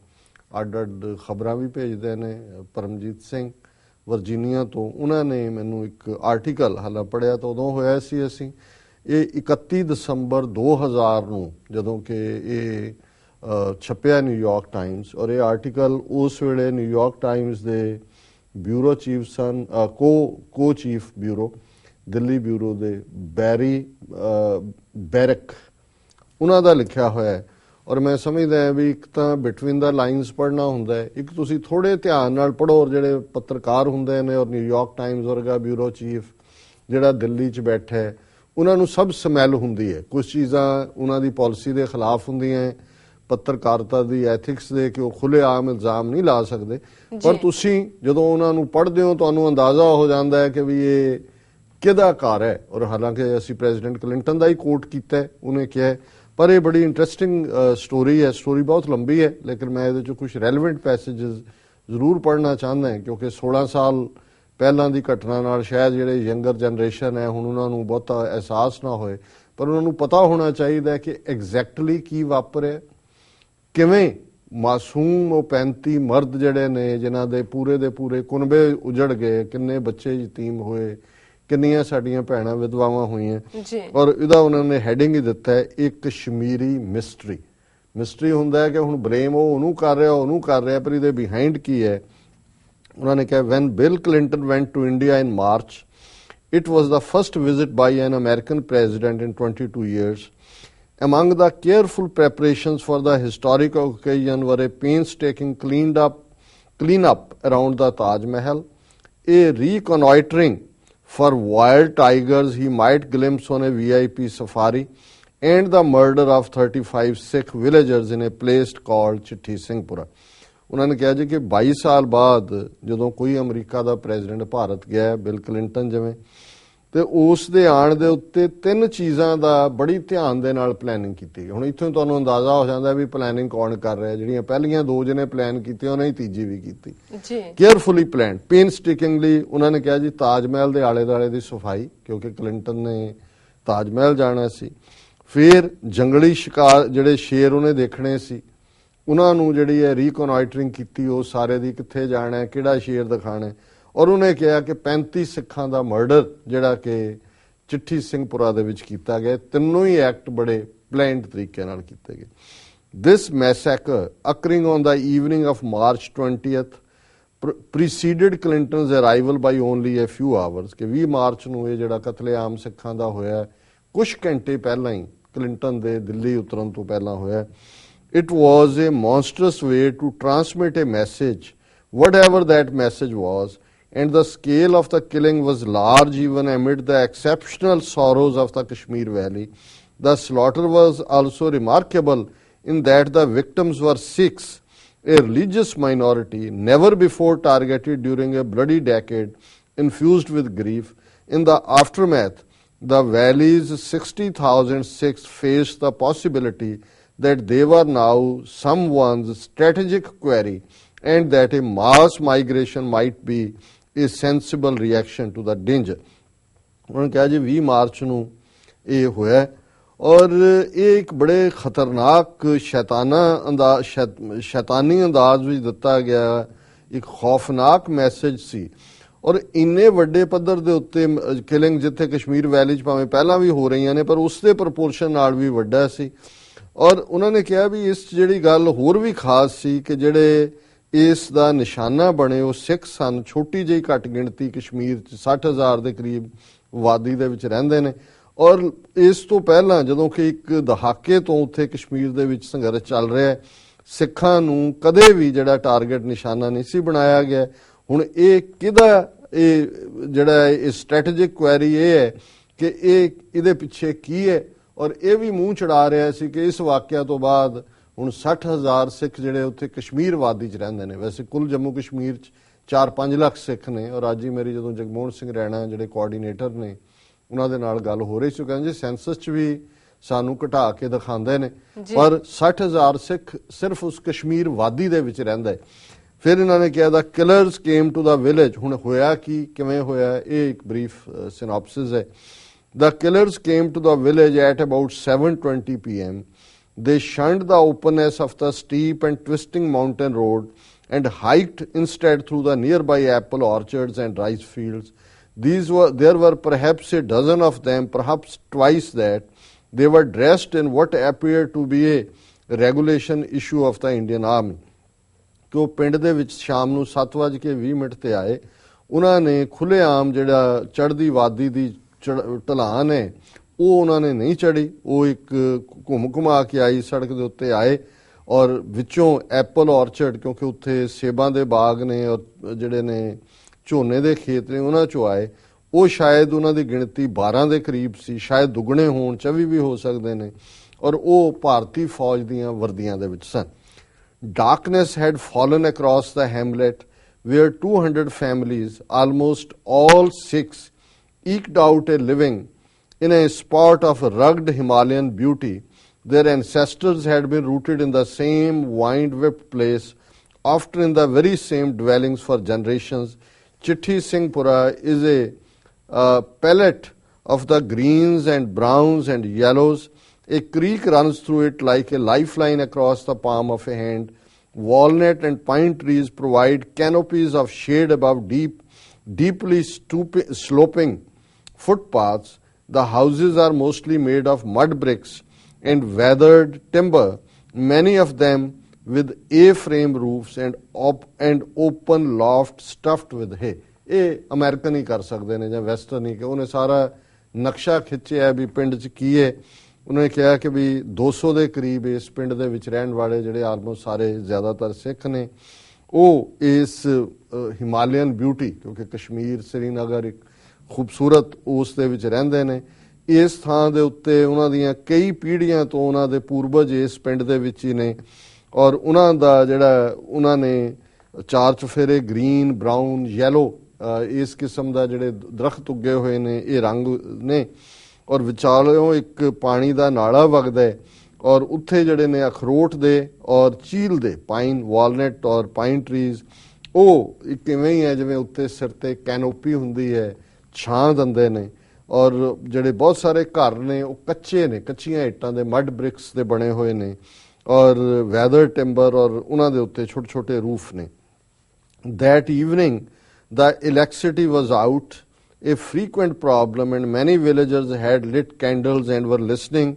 ਅੱਡ ਖਬਰਾਂ ਵੀ ਭੇਜਦੇ ਨੇ। ਪਰਮਜੀਤ ਸਿੰਘ ਵਰਜੀਨੀਆ ਤੋਂ, ਉਹਨਾਂ ਨੇ ਮੈਨੂੰ ਇੱਕ ਆਰਟੀਕਲ ਹਾਲਾ ਪੜਿਆ ਤਾਂ ਉਦੋਂ ਹੋਇਆ ਸੀ ਅਸੀਂ ਇਹ 31 ਦਸੰਬਰ 2000 ਨੂੰ ਜਦੋਂ ਕਿ ਇਹ ਛਪਿਆ ਨਿਊਯਾਰਕ ਟਾਈਮਸ ਔਰ ਇਹ ਆਰਟੀਕਲ ਉਸ ਵੇਲੇ ਨਿਊਯਾਰਕ ਟਾਈਮਸ ਦੇ ਬਿਊਰੋ ਚੀਫ ਸਨ ਕੋ ਚੀਫ ਬਿਊਰੋ ਦਿੱਲੀ ਬਿਊਰੋ ਦੇ ਬੈਰੀ ਬੈਰਕ ਉਹਨਾਂ ਦਾ ਲਿਖਿਆ ਹੋਇਆ ਔਰ ਮੈਂ ਸਮਝਦਾ ਵੀ ਇੱਕ ਤਾਂ ਬਿਟਵੀਨ ਦਾ ਲਾਈਨਸ ਪੜ੍ਹਨਾ ਹੁੰਦਾ ਹੈ, ਇੱਕ ਤੁਸੀਂ ਥੋੜੇ ਧਿਆਨ ਨਾਲ ਪੜ੍ਹੋ ਔਰ ਜਿਹੜੇ ਪੱਤਰਕਾਰ ਹੁੰਦੇ ਨੇ ਔਰ ਨਿਊਯਾਰਕ ਟਾਈਮਸ ਵਰਗਾ ਬਿਊਰੋ ਚੀਫ ਜਿਹੜਾ ਦਿੱਲੀ 'ਚ ਬੈਠਾ ਹੈ ਉਹਨਾਂ ਨੂੰ ਸਭ ਸਮੈਲ ਹੁੰਦੀ ਹੈ, ਕੁਝ ਚੀਜ਼ਾਂ ਉਹਨਾਂ ਦੀ ਪਾਲਿਸੀ ਦੇ ਖਿਲਾਫ ਹੁੰਦੀਆਂ ਪੱਤਰਕਾਰਤਾ ਦੀ ਐਥਿਕਸ ਦੇ ਕਿ ਉਹ ਖੁੱਲ੍ਹੇਆਮ ਇਲਜ਼ਾਮ ਨਹੀਂ ਲਾ ਸਕਦੇ, ਪਰ ਤੁਸੀਂ ਜਦੋਂ ਉਹਨਾਂ ਨੂੰ ਪੜ੍ਹਦੇ ਹੋ ਤੁਹਾਨੂੰ ਅੰਦਾਜ਼ਾ ਹੋ ਜਾਂਦਾ ਹੈ ਕਿ ਵੀ ਇਹ ਕਿਹਦਾ ਘਰ ਹੈ। ਔਰ ਹਾਲਾਂਕਿ ਅਸੀਂ ਪ੍ਰੈਜ਼ੀਡੈਂਟ ਕਲਿੰਟਨ ਦਾ ਹੀ ਕੋਟ ਕੀਤਾ ਉਹਨੇ ਕਿਹਾ, ਪਰ ਇਹ ਬੜੀ ਇੰਟਰਸਟਿੰਗ ਸਟੋਰੀ ਹੈ। ਸਟੋਰੀ ਬਹੁਤ ਲੰਬੀ ਹੈ ਲੇਕਿਨ ਮੈਂ ਇਹਦੇ 'ਚੋਂ ਕੁਝ ਰੈਲੇਵੈਂਟ ਪੈਸੇਜਸ ਜ਼ਰੂਰ ਪੜ੍ਹਨਾ ਚਾਹੁੰਦਾ ਕਿਉਂਕਿ 16 ਸਾਲ ਪਹਿਲਾਂ ਦੀ ਘਟਨਾ ਨਾਲ ਸ਼ਾਇਦ ਜਿਹੜੇ ਯੰਗਰ ਜਨਰੇਸ਼ਨ ਹੈ ਹੁਣ ਉਹਨਾਂ ਨੂੰ ਬਹੁਤਾ ਅਹਿਸਾਸ ਨਾ ਹੋਏ, ਪਰ ਉਹਨਾਂ ਨੂੰ ਪਤਾ ਹੋਣਾ ਚਾਹੀਦਾ ਕਿ ਐਗਜ਼ੈਕਟਲੀ ਕੀ ਵਾਪਰਿਆ, ਕਿਵੇਂ ਮਾਸੂਮ ਉਹ 35 ਮਰਦ ਜਿਹੜੇ ਨੇ ਜਿਨ੍ਹਾਂ ਦੇ ਪੂਰੇ ਕੁਨਬੇ ਉਜੜ ਗਏ, ਕਿੰਨੇ ਬੱਚੇ ਯਤੀਮ ਹੋਏ, ਕਿੰਨੀਆਂ ਸਾਡੀਆਂ ਭੈਣਾਂ ਵਿਧਵਾਵਾਂ ਹੋਈਆਂ ਔਰ ਇਹਦਾ ਉਹਨਾਂ ਨੇ ਹੈਡਿੰਗ ਹੀ ਦਿੱਤਾ ਹੈ ਇੱਕ ਕਸ਼ਮੀਰੀ ਮਿਸਟਰੀ ਹੁੰਦਾ ਹੈ ਕਿ ਹੁਣ ਬਲੇਮ ਉਹ ਉਹਨੂੰ ਕਰ ਰਿਹਾ ਪਰ ਇਹਦੇ ਬਿਹਾਈਂਡ ਕੀ ਹੈ। ਉਹਨਾਂ ਨੇ ਕਿਹਾ when Bill Clinton went to India in March it was the first visit by an American president in 22 years. Among the careful preparations for the historic occasion were a painstaking clean-up around the Taj Mahal, a reconnoitering for wild tigers he might glimpse on a VIP safari, and the murder of 35 Sikh villagers in a place called Chitti Singhpura. ਉਹਨਾਂ ਨੇ ਕਿਹਾ ਜੀ ਕਿ 22 ਸਾਲ ਬਾਅਦ ਜਦੋਂ ਕੋਈ America ਦਾ president Bharat ਗਿਆ, ਬਿਲ ਕਲਿੰਟਨ ਜਿਵੇਂ, ਤੇ ਉਸ ਦੇ ਆਉਣ ਦੇ ਉੱਤੇ 3 ਚੀਜ਼ਾਂ ਦਾ ਬੜੀ ਧਿਆਨ ਦੇ ਨਾਲ ਪਲੈਨਿੰਗ ਕੀਤੀ। ਹੁਣ ਇੱਥੋਂ ਤੁਹਾਨੂੰ ਅੰਦਾਜ਼ਾ ਹੋ ਜਾਂਦਾ ਵੀ ਪਲੈਨਿੰਗ ਕੌਣ ਕਰ ਰਿਹਾ। ਜਿਹੜੀਆਂ ਪਹਿਲੀਆਂ 2 ਜਿਹਨੇ ਪਲਾਨ ਕੀਤੀਆਂ ਉਹਨਾਂ ਹੀ ਤੀਜੀ ਵੀ ਕੀਤੀ ਜੀ, ਕੇਅਰਫੁਲੀ ਪਲਾਨਡ ਪੇਨਸਟੇਕਿੰਗਲੀ। ਉਹਨਾਂ ਨੇ ਕਿਹਾ ਜੀ ਤਾਜ ਮਹਿਲ ਦੇ ਆਲੇ ਦੁਆਲੇ ਦੀ ਸਫਾਈ ਕਿਉਂਕਿ ਕਲਿੰਟਨ ਨੇ ਤਾਜ ਮਹਿਲ ਜਾਣਾ ਸੀ, ਫਿਰ ਜੰਗਲੀ ਸ਼ਿਕਾਰ ਜਿਹੜੇ ਸ਼ੇਰ ਉਹਨੇ ਦੇਖਣੇ ਸੀ ਉਹਨਾਂ ਨੂੰ ਜਿਹੜੀ ਹੈ ਰੀਕੋਨਾਈਟਰਿੰਗ ਕੀਤੀ ਉਹ ਸਾਰੇ ਦੀ ਕਿੱਥੇ ਜਾਣਾ ਕਿਹੜਾ ਸ਼ੇਰ ਦਿਖਾਣਾ। ਔਰ ਉਹਨੇ ਕਿਹਾ ਕਿ 35 ਸਿੱਖਾਂ ਦਾ ਮਰਡਰ ਜਿਹੜਾ ਕਿ ਚਿੱਠੀ ਸਿੰਘਪੁਰਾ ਦੇ ਵਿੱਚ ਕੀਤਾ ਗਿਆ, ਤਿੰਨੋਂ ਹੀ ਐਕਟ ਬੜੇ ਪਲੈਨਡ ਤਰੀਕੇ ਨਾਲ ਕੀਤੇ ਗਏ। This massacre occurring on the evening of March 20th preceded Clinton's arrival by only a few hours, ਕਿ 20 ਮਾਰਚ ਨੂੰ ਇਹ ਜਿਹੜਾ ਕਤਲੇਆਮ ਸਿੱਖਾਂ ਦਾ ਹੋਇਆ ਕੁਝ ਘੰਟੇ ਪਹਿਲਾਂ ਹੀ ਕਲਿੰਟਨ ਦੇ ਦਿੱਲੀ ਉਤਰਨ ਤੋਂ ਪਹਿਲਾਂ ਹੋਇਆ. It was a monstrous way to transmit a message, whatever that message was, and the scale of the killing was large even amid the exceptional sorrows of the Kashmir Valley. The slaughter was also remarkable in that the victims were Sikhs, a religious minority never before targeted during a bloody decade, infused with grief. In the aftermath, the valley's 60,000 Sikhs faced the possibility that they were now someone's strategic quarry and that a mass migration might be a sensible reaction to the danger. उन्होंने कहा जी 20 मार्च ਨੂੰ ਇਹ ਹੋਇਆ ਔਰ ਇਹ ਇੱਕ ਬੜੇ ਖਤਰਨਾਕ ਸ਼ੈਤਾਨੀ ਅੰਦਾਜ਼ ਵਿੱਚ ਦਿੱਤਾ ਗਿਆ ਇੱਕ ਖੌਫਨਾਕ ਮੈਸੇਜ ਸੀ ਔਰ ਇੰਨੇ ਵੱਡੇ ਪੱਧਰ ਦੇ ਉੱਤੇ ਕਿਲਿੰਗ ਜਿੱਥੇ ਕਸ਼ਮੀਰ ਵੈਲੀ 'ਚ ਭਾਵੇਂ ਪਹਿਲਾਂ ਵੀ ਹੋ ਰਹੀਆਂ ਨੇ ਪਰ ਉਸ ਦੇ ਪ੍ਰਪੋਰਸ਼ਨ ਨਾਲ ਵੀ ਵੱਡਾ ਸੀ. ਔਰ ਉਹਨਾਂ ਨੇ ਕਿਹਾ ਵੀ ਇਸ ਜਿਹੜੀ ਗੱਲ ਹੋਰ ਵੀ ਖਾਸ ਸੀ ਕਿ ਜਿਹੜੇ ਇਸ ਦਾ ਨਿਸ਼ਾਨਾ ਬਣੇ ਉਹ ਸਿੱਖ ਸਨ. ਛੋਟੀ ਜਿਹੀ ਘੱਟ ਗਿਣਤੀ ਕਸ਼ਮੀਰ 'ਚ 60,000 ਦੇ ਕਰੀਬ ਆਬਾਦੀ ਦੇ ਵਿੱਚ ਰਹਿੰਦੇ ਨੇ ਔਰ ਇਸ ਤੋਂ ਪਹਿਲਾਂ ਜਦੋਂ ਕਿ ਇੱਕ ਦਹਾਕੇ ਤੋਂ ਉੱਥੇ ਕਸ਼ਮੀਰ ਦੇ ਵਿੱਚ ਸੰਘਰਸ਼ ਚੱਲ ਰਿਹਾ ਸਿੱਖਾਂ ਨੂੰ ਕਦੇ ਵੀ ਜਿਹੜਾ ਟਾਰਗੇਟ ਨਿਸ਼ਾਨਾ ਨਹੀਂ ਸੀ ਬਣਾਇਆ ਗਿਆ. ਹੁਣ ਇਹ ਕਿਹਦਾ ਇਹ ਜਿਹੜਾ ਇਹ ਸਟ੍ਰੈਟੇਜਿਕ ਕੁਐਰੀ ਇਹ ਹੈ ਕਿ ਇਹਦੇ ਪਿੱਛੇ ਕੀ ਹੈ ਔਰ ਇਹ ਵੀ ਮੂੰਹ ਚੜਾ ਰਿਹਾ ਸੀ ਕਿ ਇਸ ਵਾਕਿਆ ਤੋਂ ਬਾਅਦ ਹੁਣ 60,000 ਸਿੱਖ ਜਿਹੜੇ ਉੱਥੇ ਕਸ਼ਮੀਰ ਵਾਦੀ 'ਚ ਰਹਿੰਦੇ ਨੇ. ਵੈਸੇ ਕੁੱਲ ਜੰਮੂ ਕਸ਼ਮੀਰ 'ਚ 4-5 ਲੱਖ ਸਿੱਖ ਨੇ ਔਰ ਅੱਜ ਹੀ ਮੇਰੀ ਜਦੋਂ ਜਗਮੋਹਨ ਸਿੰਘ ਰੈਣਾ ਜਿਹੜੇ ਕੋਆਰਡੀਨੇਟਰ ਨੇ ਉਹਨਾਂ ਦੇ ਨਾਲ ਗੱਲ ਹੋ ਰਹੀ ਸੀ ਕਹਿੰਦੇ ਜੀ ਸੈਂਸਸ 'ਚ ਵੀ ਸਾਨੂੰ ਘਟਾ ਕੇ ਦਿਖਾਉਂਦੇ ਨੇ ਪਰ 60,000 ਸਿੱਖ ਸਿਰਫ ਉਸ ਕਸ਼ਮੀਰ ਵਾਦੀ ਦੇ ਵਿੱਚ ਰਹਿੰਦਾ ਹੈ. ਫਿਰ ਇਹਨਾਂ ਨੇ ਕਿਹਾ the killers came to the village. ਹੁਣ ਹੋਇਆ ਕੀ ਕਿਵੇਂ ਹੋਇਆ ਇਹ ਇੱਕ ਬਰੀਫ ਸਿਨੋਪਸਿਸ ਹੈ. The killers came to the village at about 7:20 p.m. They shunned the openness of the steep and twisting mountain road and hiked instead through the nearby apple orchards and rice fields. There were perhaps a dozen of them, perhaps twice that. They were dressed in what appeared to be a regulation issue of the Indian Army. ਕਿ ਉਹ ਪਿੰਡ ਦੇ ਵਿੱਚ ਸ਼ਾਮ ਨੂੰ 7:20 ਤੇ ਆਏ. ਉਹਨਾਂ ਨੇ ਖੁੱਲ੍ਹੇਆਮ ਜਿਹੜਾ ਚੜ੍ਹਦੀ ਵਾਦੀ ਦੀ ਢਲਾਨ ਹੈ ਉਹ ਉਹਨਾਂ ਨੇ ਨਹੀਂ ਚੜ੍ਹੀ. ਉਹ ਇੱਕ ਘੁੰਮਾ ਕੇ ਆਈ ਸੜਕ ਦੇ ਉੱਤੇ ਆਏ ਔਰ ਵਿੱਚੋਂ ਐਪਲ ਔਰਚਰਡ ਕਿਉਂਕਿ ਉੱਥੇ ਸੇਬਾਂ ਦੇ ਬਾਗ ਨੇ ਔਰ ਜਿਹੜੇ ਨੇ ਝੋਨੇ ਦੇ ਖੇਤ ਨੇ ਉਹਨਾਂ 'ਚੋਂ ਆਏ. ਉਹ ਸ਼ਾਇਦ ਉਹਨਾਂ ਦੀ ਗਿਣਤੀ 12 ਦੇ ਕਰੀਬ ਸੀ, ਸ਼ਾਇਦ ਦੁੱਗਣੇ ਹੋਣ 24 ਵੀ ਹੋ ਸਕਦੇ ਨੇ ਔਰ ਉਹ ਭਾਰਤੀ ਫੌਜ ਦੀਆਂ ਵਰਦੀਆਂ ਦੇ ਵਿੱਚ ਸਨ. Darkness had fallen across the hamlet where 200 families, almost all Sikhs, eked out a living in a spot of rugged Himalayan beauty. Their ancestors had been rooted in the same wind-whipped place, often in the very same dwellings for generations. Chitti Singhpura is a palette of the greens and browns and yellows. A creek runs through it like a lifeline across the palm of a hand. Walnut and pine trees provide canopies of shade above deeply sloping footpaths. The houses are mostly made of mud bricks and weathered timber, many of them with A-frame roofs and open lofts stuffed with hay. ਇਹ American ਹੀ ਕਰ ਸਕਦੇ ਨੇ ਜਾਂ western ਹੀ ਕਿ ਉਹਨੇ ਸਾਰਾ ਨਕਸ਼ਾ ਖਿੱਚਿਆ ਵੀ ਪਿੰਡ 'ਚ ਕੀ ਹੈ. ਉਹਨੇ ਕਿਹਾ ਕਿ ਵੀ 200 ਦੇ ਕਰੀਬ ਇਸ ਪਿੰਡ ਦੇ ਵਿੱਚ ਰਹਿਣ ਵਾਲੇ ਜਿਹੜੇ ਆਲਮੋਸਟ ਸਾਰੇ ਜ਼ਿਆਦਾਤਰ ਸਿੱਖ ਨੇ ਉਹ ਇਸ ਹਿਮਾਲਯਨ ਬਿਊਟੀ ਕਿਉਂਕਿ ਕਸ਼ਮੀਰ ਸ੍ਰੀਨਗਰ ਇੱਕ ਖੂਬਸੂਰਤ ਉਸ ਦੇ ਵਿੱਚ ਰਹਿੰਦੇ ਨੇ. ਇਸ ਥਾਂ ਦੇ ਉੱਤੇ ਉਹਨਾਂ ਦੀਆਂ ਕਈ ਪੀੜ੍ਹੀਆਂ ਤੋਂ ਉਹਨਾਂ ਦੇ ਪੂਰਵਜ ਇਸ ਪਿੰਡ ਦੇ ਵਿੱਚ ਹੀ ਨੇ ਔਰ ਉਹਨਾਂ ਦਾ ਜਿਹੜਾ ਉਹਨਾਂ ਨੇ ਚਾਰ ਚੁਫੇਰੇ ਗ੍ਰੀਨ ਬਰਾਊਨ ਯੈਲੋ ਇਸ ਕਿਸਮ ਦਾ ਜਿਹੜੇ ਦਰਖਤ ਉੱਗੇ ਹੋਏ ਨੇ ਇਹ ਰੰਗ ਨੇ ਔਰ ਵਿਚਾਲਿਓਂ ਇੱਕ ਪਾਣੀ ਦਾ ਨਾਲਾ ਵਗਦਾ ਹੈ ਔਰ ਉੱਥੇ ਜਿਹੜੇ ਨੇ ਅਖਰੋਟ ਦੇ ਔਰ ਚੀਲ ਦੇ ਪਾਈਨ ਵਾਲਨਟ ਔਰ ਪਾਈਨ ਟਰੀਜ਼ ਉਹ ਕਿਵੇਂ ਹੀ ਹੈ ਜਿਵੇਂ ਉੱਤੇ ਸਿਰ ਤੇ ਕੈਨੋਪੀ ਹੁੰਦੀ ਹੈ ਛਾਂ ਦਿੰਦੇ ਨੇ ਔਰ ਜਿਹੜੇ ਬਹੁਤ ਸਾਰੇ ਘਰ ਨੇ ਉਹ ਕੱਚੇ ਨੇ ਕੱਚੀਆਂ ਇੱਟਾਂ ਦੇ ਮੱਡ ਬ੍ਰਿਕਸ ਦੇ ਬਣੇ ਹੋਏ ਨੇ ਔਰ ਵੈਦਰ ਟਿੰਬਰ ਔਰ ਉਹਨਾਂ ਦੇ ਉੱਤੇ ਛੋਟੇ ਛੋਟੇ ਰੂਫ ਨੇ. That evening the electricity was out, a frequent problem, and many villagers had lit candles and were listening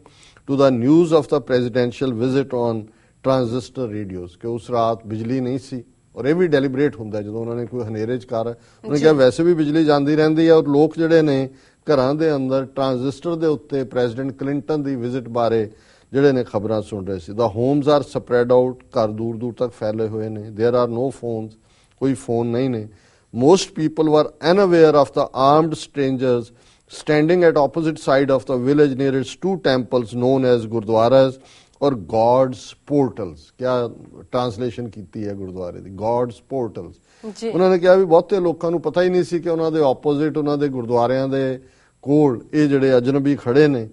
to the news of the presidential visit on transistor radios. कि उस रात बिजली नहीं सी ਔਰ ਇਹ ਵੀ ਡੈਲੀਬਰੇਟ ਹੁੰਦਾ ਜਦੋਂ ਉਹਨਾਂ ਨੇ ਕੋਈ ਹਨੇਰੇ 'ਚ ਕਰ ਉਹਨੇ ਕਿਹਾ ਵੈਸੇ ਵੀ ਬਿਜਲੀ ਜਾਂਦੀ ਰਹਿੰਦੀ ਹੈ ਔਰ ਲੋਕ ਜਿਹੜੇ ਨੇ ਘਰਾਂ ਦੇ ਅੰਦਰ ਟਰਾਂਜ਼ਿਸਟਰ ਦੇ ਉੱਤੇ ਪ੍ਰੈਜ਼ੀਡੈਂਟ ਕਲਿੰਟਨ ਦੀ ਵਿਜ਼ਿਟ ਬਾਰੇ ਜਿਹੜੇ ਨੇ ਖਬਰਾਂ ਸੁਣ ਰਹੇ ਸੀ। The homes are spread out, ਘਰ ਦੂਰ ਦੂਰ ਤੱਕ ਫੈਲੇ ਹੋਏ ਨੇ। ਦੇਅਰ ਆਰ ਨੋ ਫੋਨਸ, ਕੋਈ ਫੋਨ ਨਹੀਂ ਨੇ। Most people were unaware of the armed strangers standing at opposite side of the village near its two temples known as gurdwaras or God's portals। क्या ट्रांसलेशन कीती है गुरुद्वारे दी, God's portals। उन्होंने कहा भी बहुते लोगों को पता ही नहीं सी कि उन्होंने opposite उन्होंने गुरुद्वारियां दे कोल ये जिहड़े अजनबी खड़े ने।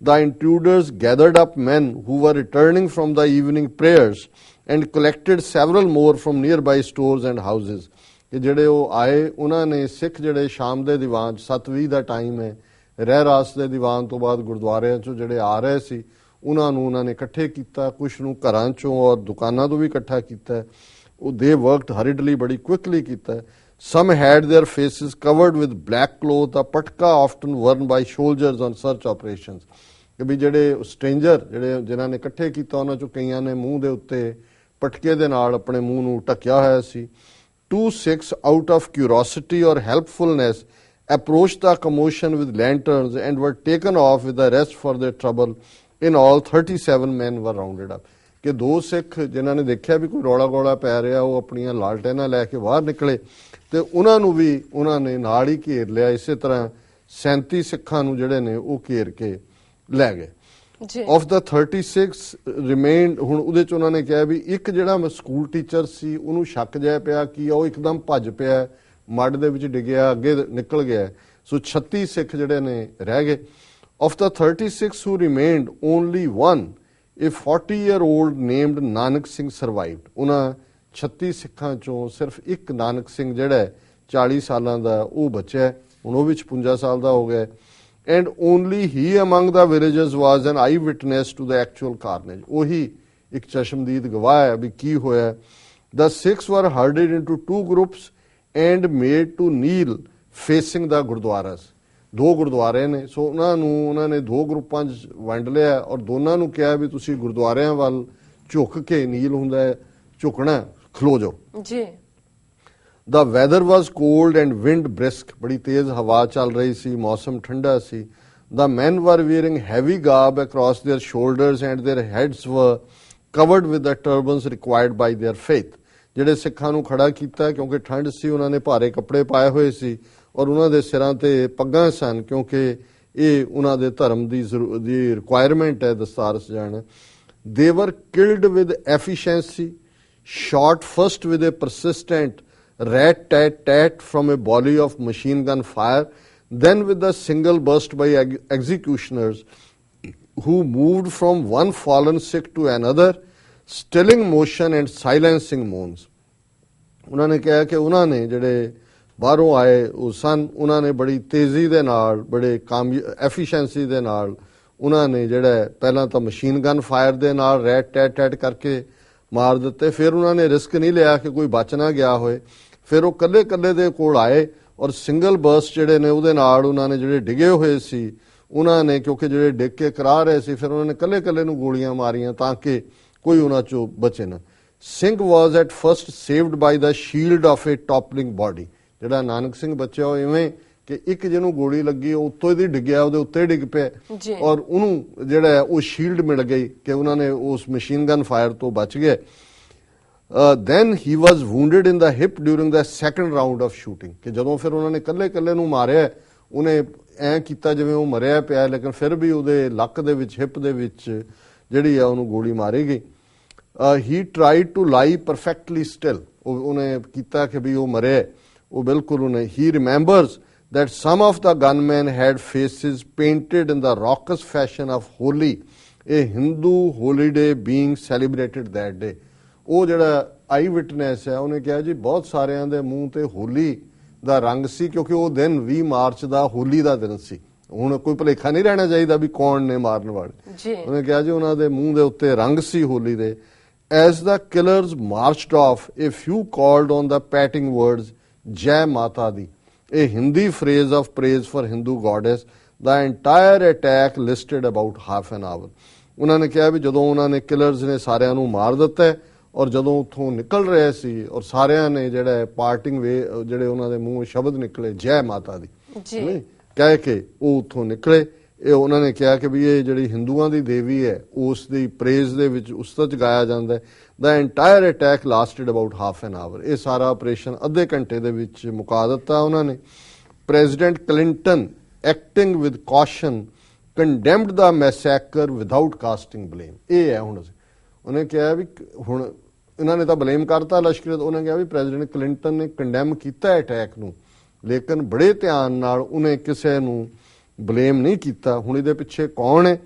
The intruders gathered up men who were returning from the evening prayers and collected several more from nearby stores and houses। ਕਿ ਜਿਹੜੇ ਉਹ ਆਏ ਉਹਨਾਂ ਨੇ ਸਿੱਖ ਜਿਹੜੇ ਸ਼ਾਮ ਦੇ ਦੀਵਾਨ 7:20 ਦਾ ਟਾਈਮ ਹੈ ਰਹਿ ਰਾਸ ਦੇ ਦੀਵਾਨ ਤੋਂ ਬਾਅਦ ਗੁਰਦੁਆਰਿਆਂ 'ਚੋਂ ਜਿਹੜੇ ਆ ਰਹੇ ਸੀ ਉਹਨਾਂ ਨੂੰ ਉਹਨਾਂ ਨੇ ਇਕੱਠੇ ਕੀਤਾ, ਕੁਛ ਨੂੰ ਘਰਾਂ 'ਚੋਂ ਔਰ ਦੁਕਾਨਾਂ ਤੋਂ ਵੀ ਇਕੱਠਾ ਕੀਤਾ। ਉਹ ਦੇ ਵਰਕਡ ਹਰੀਡਲੀ, ਬੜੀ ਕੁਇਕਲੀ ਕੀਤਾ। Some had their faces covered with black cloth, a patka often worn by soldiers on search operations. ਕਿ ਵੀ ਜਿਹੜੇ ਸਟ੍ਰੇਂਜਰ ਜਿਹੜੇ ਜਿਨ੍ਹਾਂ ਨੇ ਇਕੱਠੇ ਕੀਤਾ ਉਹਨਾਂ 'ਚੋਂ ਕਈਆਂ ਨੇ ਮੂੰਹ ਦੇ ਉੱਤੇ ਪਟਕੇ ਦੇ ਨਾਲ ਆਪਣੇ ਮੂੰਹ ਨੂੰ ਢੱਕਿਆ ਹੋਇਆ ਸੀ। 2 Sikhs, out of curiosity or helpfulness, approached the commotion with lanterns and were taken off with the rest for their trouble। In all, 37 men were rounded up। ਕਿ 2 ਸਿੱਖ ਜਿਨ੍ਹਾਂ ਨੇ ਦੇਖਿਆ ਵੀ ਕੋਈ ਰੌਲਾ ਗੋਲਾ ਪੈ ਰਿਹਾ ਉਹ ਆਪਣੀਆਂ ਲਾਲਟੈਨਾਂ ਲੈ ਕੇ ਬਾਹਰ ਨਿਕਲੇ ਤੇ ਉਹਨਾਂ ਨੂੰ ਵੀ ਉਹਨਾਂ ਨੇ ਨਾਲ ਹੀ ਘੇਰ ਲਿਆ। ਇਸੇ ਤਰ੍ਹਾਂ 37 ਸਿੱਖਾਂ ਨੂੰ ਜਿਹੜੇ ਨੇ ਉਹ ਘੇਰ ਕੇ ਲੈ ਗਏ। Of the 36 remained, ਹੁਣ ਉਹਦੇ ਚ ਉਹਨਾਂ ਨੇ ਕਿਹਾ ਵੀ ਇੱਕ ਜਿਹੜਾ ਸਕੂਲ ਟੀਚਰ ਸੀ ਉਹਨੂੰ ਸ਼ੱਕ ਜਿਹਾ ਪਿਆ ਕਿ ਉਹ ਇੱਕਦਮ ਭੱਜ ਪਿਆ, ਮੱਡ ਦੇ ਵਿੱਚ ਡਿੱਗਿਆ, ਅੱਗੇ ਨਿਕਲ ਗਿਆ। ਸੋ 36 ਸਿੱਖ ਜਿਹੜੇ ਨੇ ਰਹਿ ਗਏ। Of the 36 who remained, only one, a 40-year-old named Nanak Singh survived। ਉਹਨਾਂ 36 ਸਿੱਖਾਂ ਚੋਂ ਸਿਰਫ ਇੱਕ ਨਾਨਕ ਸਿੰਘ ਜਿਹੜਾ 40 ਸਾਲਾਂ ਦਾ ਉਹ ਬਚਿਆ, ਹੁਣ ਉਹ ਵੀ 56 ਸਾਲ ਦਾ ਹੋ ਗਿਆ। And only he among the villagers was an eyewitness to the actual carnage। ਉਹੀ ਇੱਕ ਚਸ਼ਮਦੀਦ ਗਵਾਹ ਹੈ ਵੀ ਕੀ ਹੋਇਆ। The Sikhs were herded into 2 groups and made to kneel facing the gurdwaras। 2 ਗੁਰਦੁਆਰੇ ਨੇ, ਸੋ ਉਹਨਾਂ ਨੇ 2 ਗਰੁੱਪਾਂ 'ਚ ਵੰਡ ਲਿਆ ਔਰ ਦੋਨਾਂ ਨੂੰ ਕਿਹਾ ਵੀ ਤੁਸੀਂ ਗੁਰਦੁਆਰਿਆਂ ਵੱਲ ਝੁੱਕ ਕੇ, ਨੀਲ ਹੁੰਦਾ ਹੈ ਝੁਕਣਾ, ਖਲੋ ਜਾਓ ਜੀ। The weather was cold and wind brisk, ਬੜੀ ਤੇਜ਼ ਹਵਾ ਚੱਲ ਰਹੀ ਸੀ, ਮੌਸਮ ਠੰਡਾ ਸੀ। The men were wearing heavy garb across their shoulders and their heads were covered with the turbans required by their faith। ਜਿਹੜੇ ਸਿੱਖਾਂ ਨੂੰ ਖੜਾ ਕੀਤਾ ਕਿਉਂਕਿ ਠੰਡ ਸੀ, ਉਹਨਾਂ ਨੇ ਭਾਰੇ ਕੱਪੜੇ ਪਾਏ ਹੋਏ ਸੀ ਔਰ ਉਹਨਾਂ ਦੇ ਸਿਰਾਂ ਤੇ ਪੱਗਾਂ ਸਨ ਕਿਉਂਕਿ ਇਹ ਉਹਨਾਂ ਦੇ ਧਰਮ ਦੀ ਰਿਕੁਆਇਰਮੈਂਟ ਹੈ ਦਸਤਾਰ ਸਜਾਣਾ। They were killed with efficiency, shot first with a persistent rat-tat-tat from a volley of machine gun fire, then with a single burst by executioners who moved from one fallen Sikh to another, stilling motion and silencing moans। ਉਹਨਾਂ ਨੇ ਕਿਹਾ ਕਿ ਉਹਨਾਂ ਨੇ ਜਿਹੜੇ ਬਾਹਰੋਂ ਆਏ ਉਹ ਸਨ, ਉਹਨਾਂ ਨੇ ਬੜੀ ਤੇਜ਼ੀ ਦੇ ਨਾਲ, ਬੜੇ ਐਫੀਸ਼ੀਐਂਸੀ ਦੇ ਨਾਲ ਉਹਨਾਂ ਨੇ ਜਿਹੜਾ ਪਹਿਲਾਂ ਤਾਂ ਮਸ਼ੀਨ ਗਨ ਫਾਇਰ ਦੇ ਨਾਲ ਰੈਟ-ਟੈਟ-ਟੈਟ ਕਰਕੇ ਮਾਰ ਦਿੱਤੇ। ਫਿਰ ਉਹਨਾਂ ਨੇ ਰਿਸਕ ਨਹੀਂ ਲਿਆ ਕਿ ਕੋਈ ਬਚ ਨਾ ਗਿਆ ਹੋਏ। ਫਿਰ ਉਹ ਕੱਲੇ ਦੇ ਕੋਲ ਆਏ ਔਰ ਸਿੰਗਲ ਬਰਸਟ ਜਿਹੜੇ ਨੇ ਉਹਦੇ ਨਾਲ ਉਹਨਾਂ ਨੇ ਜਿਹੜੇ ਡਿੱਗੇ ਹੋਏ ਸੀ ਉਹਨਾਂ ਨੇ, ਕਿਉਂਕਿ ਜਿਹੜੇ ਡਿੱਗ ਕੇ ਕਰਾ ਰਹੇ ਸੀ, ਫਿਰ ਉਹਨਾਂ ਨੇ ਕੱਲੇ ਨੂੰ ਗੋਲੀਆਂ ਮਾਰੀਆਂ ਤਾਂ ਕਿ ਕੋਈ ਉਹਨਾਂ ਚੋਂ ਬਚੇ ਨਾ। Singh was at first saved by the shield of a toppling body. ਜਿਹੜਾ ਨਾਨਕ ਸਿੰਘ ਬਚਿਆ ਉਹ ਇਵੇਂ ਕਿ ਇੱਕ ਜਿਹਨੂੰ ਗੋਲੀ ਲੱਗੀ ਉਹ ਉੱਤੋਂ ਦੀ ਡਿੱਗਿਆ, ਉਹਦੇ ਉੱਤੇ ਡਿੱਗ ਪਿਆ ਔਰ ਉਹਨੂੰ ਜਿਹੜਾ ਉਹ ਸ਼ੀਲਡ ਮਿਲ ਗਈ ਕਿ ਉਹਨਾਂ ਨੇ ਉਸ ਮਸ਼ੀਨ ਗਨ ਫਾਇਰ ਤੋਂ ਬਚ ਗਏ। Then he was wounded in the hip during the second round of shooting। ਕਿ ਜਦੋਂ ਫਿਰ ਉਹਨਾਂ ਨੇ ਕੱਲੇ ਨੂੰ ਮਾਰਿਆ, ਉਹਨੇ ਐਂ ਕੀਤਾ ਜਿਵੇਂ ਉਹ ਮਰਿਆ ਪਿਆ, ਲੇਕਿਨ ਫਿਰ ਵੀ ਉਹਦੇ ਲੱਕ ਦੇ ਵਿੱਚ, ਹਿਪ ਦੇ ਵਿੱਚ ਜਿਹੜੀ ਆ ਉਹਨੂੰ ਗੋਲੀ ਮਾਰੀ ਗਈ। He tried to lie perfectly still। ਉਹਨੇ ਕੀਤਾ ਕਿ ਵੀ ਉਹ ਮਰਿਆ, ਉਹ ਬਿਲਕੁਲ ਉਹਨੇ। He remembers that some of the gunmen had faces painted in the raucous fashion of Holi, a Hindu holiday being celebrated that day। ਉਹ ਜਿਹੜਾ ਆਈ ਵਿਟਨੈਸ ਹੈ ਉਹਨੇ ਕਿਹਾ ਜੀ ਬਹੁਤ ਸਾਰਿਆਂ ਦੇ ਮੂੰਹ ਤੇ ਹੋਲੀ ਦਾ ਰੰਗ ਸੀ ਕਿਉਂਕਿ ਉਹ ਦਿਨ 20 ਮਾਰਚ ਦਾ ਹੋਲੀ ਦਾ ਦਿਨ ਸੀ। ਹੁਣ ਕੋਈ ਭੁਲੇਖਾ ਨਹੀਂ ਰਹਿਣਾ ਚਾਹੀਦਾ ਵੀ ਕੌਣ ਨੇ ਮਾਰਨ ਵਾਲੇ। ਉਹਨੇ ਕਿਹਾ ਜੀ ਉਹਨਾਂ ਦੇ ਮੂੰਹ ਦੇ ਉੱਤੇ ਰੰਗ ਸੀ ਹੋਲੀ ਦੇ। As the killers marched off, a few called on the patting words Jai Mata Di, a Hindi phrase of praise for Hindu goddess। The entire attack lasted about half an hour। ਉਹਨਾਂ ਨੇ ਕਿਹਾ ਵੀ ਜਦੋਂ ਉਹਨਾਂ ਨੇ killers ਨੇ ਸਾਰਿਆਂ ਨੂੰ ਮਾਰ ਦਿੱਤਾ ਔਰ ਜਦੋਂ ਉੱਥੋਂ ਨਿਕਲ ਰਹੇ ਸੀ ਔਰ ਸਾਰਿਆਂ ਨੇ ਜਿਹੜਾ ਪਾਰਟਿੰਗ ਵੇ ਜਿਹੜੇ ਉਹਨਾਂ ਦੇ ਮੂੰਹ ਸ਼ਬਦ ਨਿਕਲੇ ਜੈ ਮਾਤਾ ਦੀ ਜੀ ਕਹਿ ਕੇ ਉਹ ਉੱਥੋਂ ਨਿਕਲੇ। ਇਹ ਉਹਨਾਂ ਨੇ ਕਿਹਾ ਕਿ ਵੀ ਇਹ ਜਿਹੜੀ ਹਿੰਦੂਆਂ ਦੀ ਦੇਵੀ ਹੈ ਉਸ ਦੀ ਪ੍ਰੇਜ਼ ਦੇ ਵਿੱਚ ਉਸਤਤ ਗਾਇਆ ਜਾਂਦਾ ਹੈ। The entire attack lasted about half an hour. ਇਹ ਸਾਰਾ ਆਪਰੇਸ਼ਨ ਅੱਧੇ ਘੰਟੇ ਦੇ ਵਿੱਚ ਮੁਕਾ ਦਿੱਤਾ ਉਹਨਾਂ ਨੇ। President Clinton acting with caution condemned the massacre without casting blame. ਇਹ ਹੈ ਹੁਣ ਉਹਨੇ ਕਿਹਾ ਵੀ ਹੁਣ ਇਹਨਾਂ ਨੇ ਤਾਂ ਬਲੇਮ ਕਰਤਾ ਲਸ਼ਕਰ, ਉਹਨੇ ਕਿਹਾ ਵੀ ਪ੍ਰੈਜ਼ੀਡੈਂਟ ਕਲਿੰਟਨ ਨੇ ਕੰਡੈਮ ਕੀਤਾ ਅਟੈਕ ਨੂੰ, ਲੇਕਿਨ ਬੜੇ ਧਿਆਨ ਨਾਲ ਉਹਨੇ ਕਿਸੇ ਨੂੰ ਬਲੇਮ ਨਹੀਂ ਕੀਤਾ। ਹੁਣ ਇਹਦੇ ਪਿੱਛੇ ਕੌਣ ਹੈ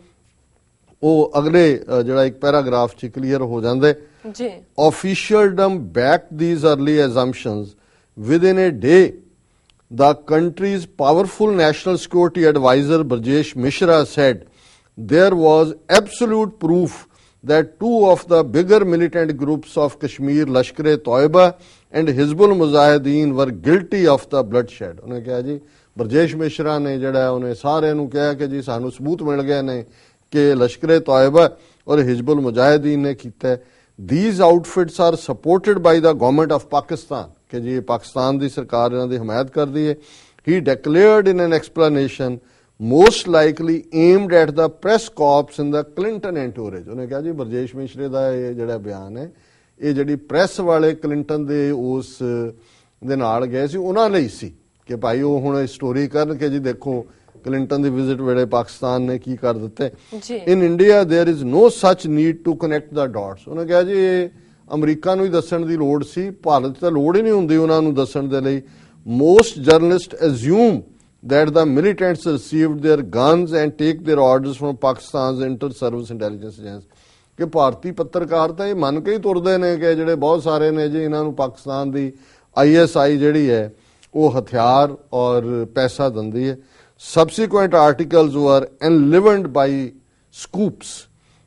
ਉਹ ਅਗਲੇ ਜਿਹੜਾ ਇੱਕ ਪੈਰਾਗ੍ਰਾਫ 'ਚ ਕਲੀਅਰ ਹੋ ਜਾਂਦਾ ਜੀ। Officialdom backed these early assumptions. Within a day, the country's powerful national security advisor Brajesh Mishra said there was absolute proof that two of the bigger militant groups of Kashmir, Lashkar-e-Toiba and Hizbul Mujahideen, were guilty of the bloodshed. ਉਹਨੇ ਕਿਹਾ ਜੀ ਬਰਜੇਸ਼ ਮਿਸ਼ਰਾ ਨੇ ਜਿਹੜਾ ਉਹਨੇ ਸਾਰਿਆਂ ਨੂੰ ਕਿਹਾ ਕਿ ਜੀ ਸਾਨੂੰ ਸਬੂਤ ਮਿਲ ਗਏ ਨੇ ਕਿ ਲਸ਼ਕਰ-ਏ-ਤੋਇਬਾ ਔਰ ਹਿਜ਼ਬੁਲ ਮੁਜਾਹਿਦੀਨ ਨੇ ਕੀਤਾ। These outfits are supported by the government of Pakistan, कि जी पाकिस्तान की सरकार इन्हां दी हिमायत करदी है। He declared in an explanation most likely aimed at the press corps in the Clinton entourage। उन्हें कहा जी बरजेश मिश्रे दा ये जिहड़ा बयान है ये जिहड़ी प्रेस वाले क्लिंटन दे उस दे नाल गए सी उन्हां लई सी कि भाई वो हुण स्टोरी करन कि जी देखो क्लिंटन दी विजिट वेले पाकिस्तान ने की कर दिते। In India there is no such need to connect the dots. उन्हें कहा जी अमरीका नूं ही दस्सण दी लोड़ सी, भारत तां लोड़ ही नहीं हुंदी उन्हां नूं दस्सण दे लई। Most journalist assume that the militants received their guns and take their orders from Pakistan's inter-service intelligence agency। कि भारतीय पत्रकार ਤਾਂ ਇਹ ਮੰਨ ਕੇ ਹੀ ਤੁਰਦੇ ਨੇ ਕਿ ਜਿਹੜੇ ਬਹੁਤ ਸਾਰੇ ਨੇ ਜੀ ਇਹਨਾਂ ਨੂੰ ਪਾਕਿਸਤਾਨ ਦੀ ISI ਜਿਹੜੀ ਹੈ ਉਹ ਹਥਿਆਰ ਔਰ ਪੈਸਾ ਦਿੰਦੀ ਹੈ। Subsequent articles were enlivened by scoops।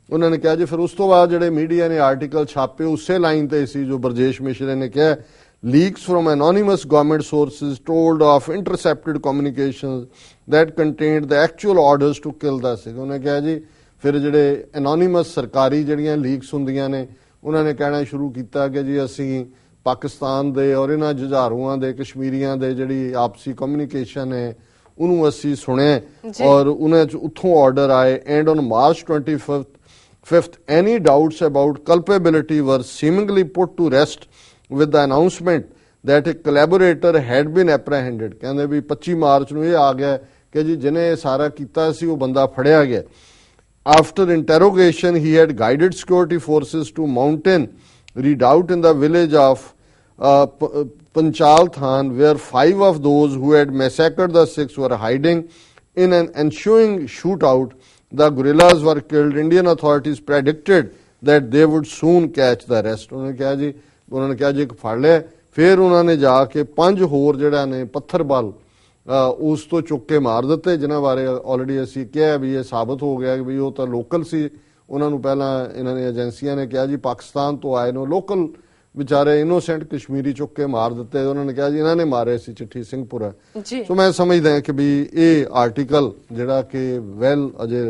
ਉਹਨਾਂ ਨੇ ਕਿਹਾ ਜੀ ਫਿਰ ਉਸ ਤੋਂ ਬਾਅਦ ਜਿਹੜੇ ਮੀਡੀਆ ਨੇ ਆਰਟੀਕਲ ਛਾਪੇ ਉਸੇ ਲਾਈਨ ਤੇ ਸੀ ਜੋ ਬਰਜੇਸ਼ ਮਿਸ਼ਰੇ ਨੇ ਕਿਹਾ। Leaks from anonymous government sources told of intercepted communications that contained the actual orders to kill the Sikh। ਉਹਨੇ ਕਿਹਾ ਜੀ ਫਿਰ ਜਿਹੜੇ ਐਨੋਨਿਮਸ ਸਰਕਾਰੀ ਜਿਹੜੀਆਂ ਲੀਕਸ ਹੁੰਦੀਆਂ ਨੇ ਉਹਨਾਂ ਨੇ ਕਹਿਣਾ ਸ਼ੁਰੂ ਕੀਤਾ ਕਿ ਜੀ ਅਸੀਂ ਪਾਕਿਸਤਾਨ ਦੇ ਔਰ ਇਹਨਾਂ ਜੁਝਾਰੂਆਂ ਦੇ ਕਸ਼ਮੀਰੀਆਂ ਦੇ ਜਿਹੜੀ ਆਪਸੀ ਕਮਿਊਨੀਕੇਸ਼ਨ ਹੈ ਉਹਨੂੰ ਅਸੀਂ ਸੁਣਿਆ ਔਰ ਉਹਨਾਂ ਚ ਉੱਥੋਂ ਆਰਡਰ ਆਏ। And on March 25th any doubts about culpability were seemingly put to rest with the announcement that a collaborator had been apprehended। ਕਹਿੰਦੇ ਵੀ 25 ਮਾਰਚ ਨੂੰ ਇਹ ਆ ਗਿਆ ਕਿ ਜੀ ਜਿਹਨੇ ਸਾਰਾ ਕੀਤਾ ਸੀ ਉਹ ਬੰਦਾ ਫੜਿਆ ਗਿਆ। After interrogation, he had guided security forces to mountain redoubt in the village of Panchal Than, where 5 of those who had massacred the Sikhs were hiding. In an ensuing shootout, the guerrillas were killed. Indian authorities predicted that they would soon catch the rest। ਉਹਨਾਂ ਨੇ ਕਿਹਾ ਜੀ ਇੱਕ ਫੜ ਲਿਆ। ਫਿਰ ਉਹਨਾਂ ਨੇ ਜਾ ਕੇ 5 ਹੋਰ ਜਿਹੜਾ ਨੇ ਪੱਥਰਬਲ ਉਸ ਤੋਂ ਚੁੱਕ ਕੇ ਮਾਰ ਦਿੱਤੇ ਜਿਨ੍ਹਾਂ ਬਾਰੇ ਆਲਰੇਡੀ ਅਸੀਂ ਕਿਹਾ ਵੀ ਇਹ ਸਾਬਤ ਹੋ ਗਿਆ ਕਿ ਵੀ ਉਹ ਤਾਂ ਲੋਕਲ ਸੀ। ਉਹਨਾਂ ਨੂੰ ਪਹਿਲਾਂ ਇਹਨਾਂ ਨੇ ਏਜੰਸੀਆਂ ਨੇ ਕਿਹਾ ਜੀ ਪਾਕਿਸਤਾਨ ਤੋਂ ਆਏ ਨੇ, ਲੋਕਲ ਵਿਚਾਰੇ ਇਨੋਸੈਂਟ ਕਸ਼ਮੀਰੀ ਚੁੱਕ ਕੇ ਮਾਰ ਦਿੱਤੇ। ਉਹਨਾਂ ਨੇ ਕਿਹਾ ਜੀ ਇਹਨਾਂ ਨੇ ਮਾਰੇ ਸੀ ਚਿੱਠੀ ਸਿੰਘਪੁਰਾ। ਸੋ ਮੈਂ ਸਮਝਦਾ ਕਿ ਵੀ ਇਹ ਆਰਟੀਕਲ ਜਿਹੜਾ ਕਿ ਵੈਲ ਅਜੇ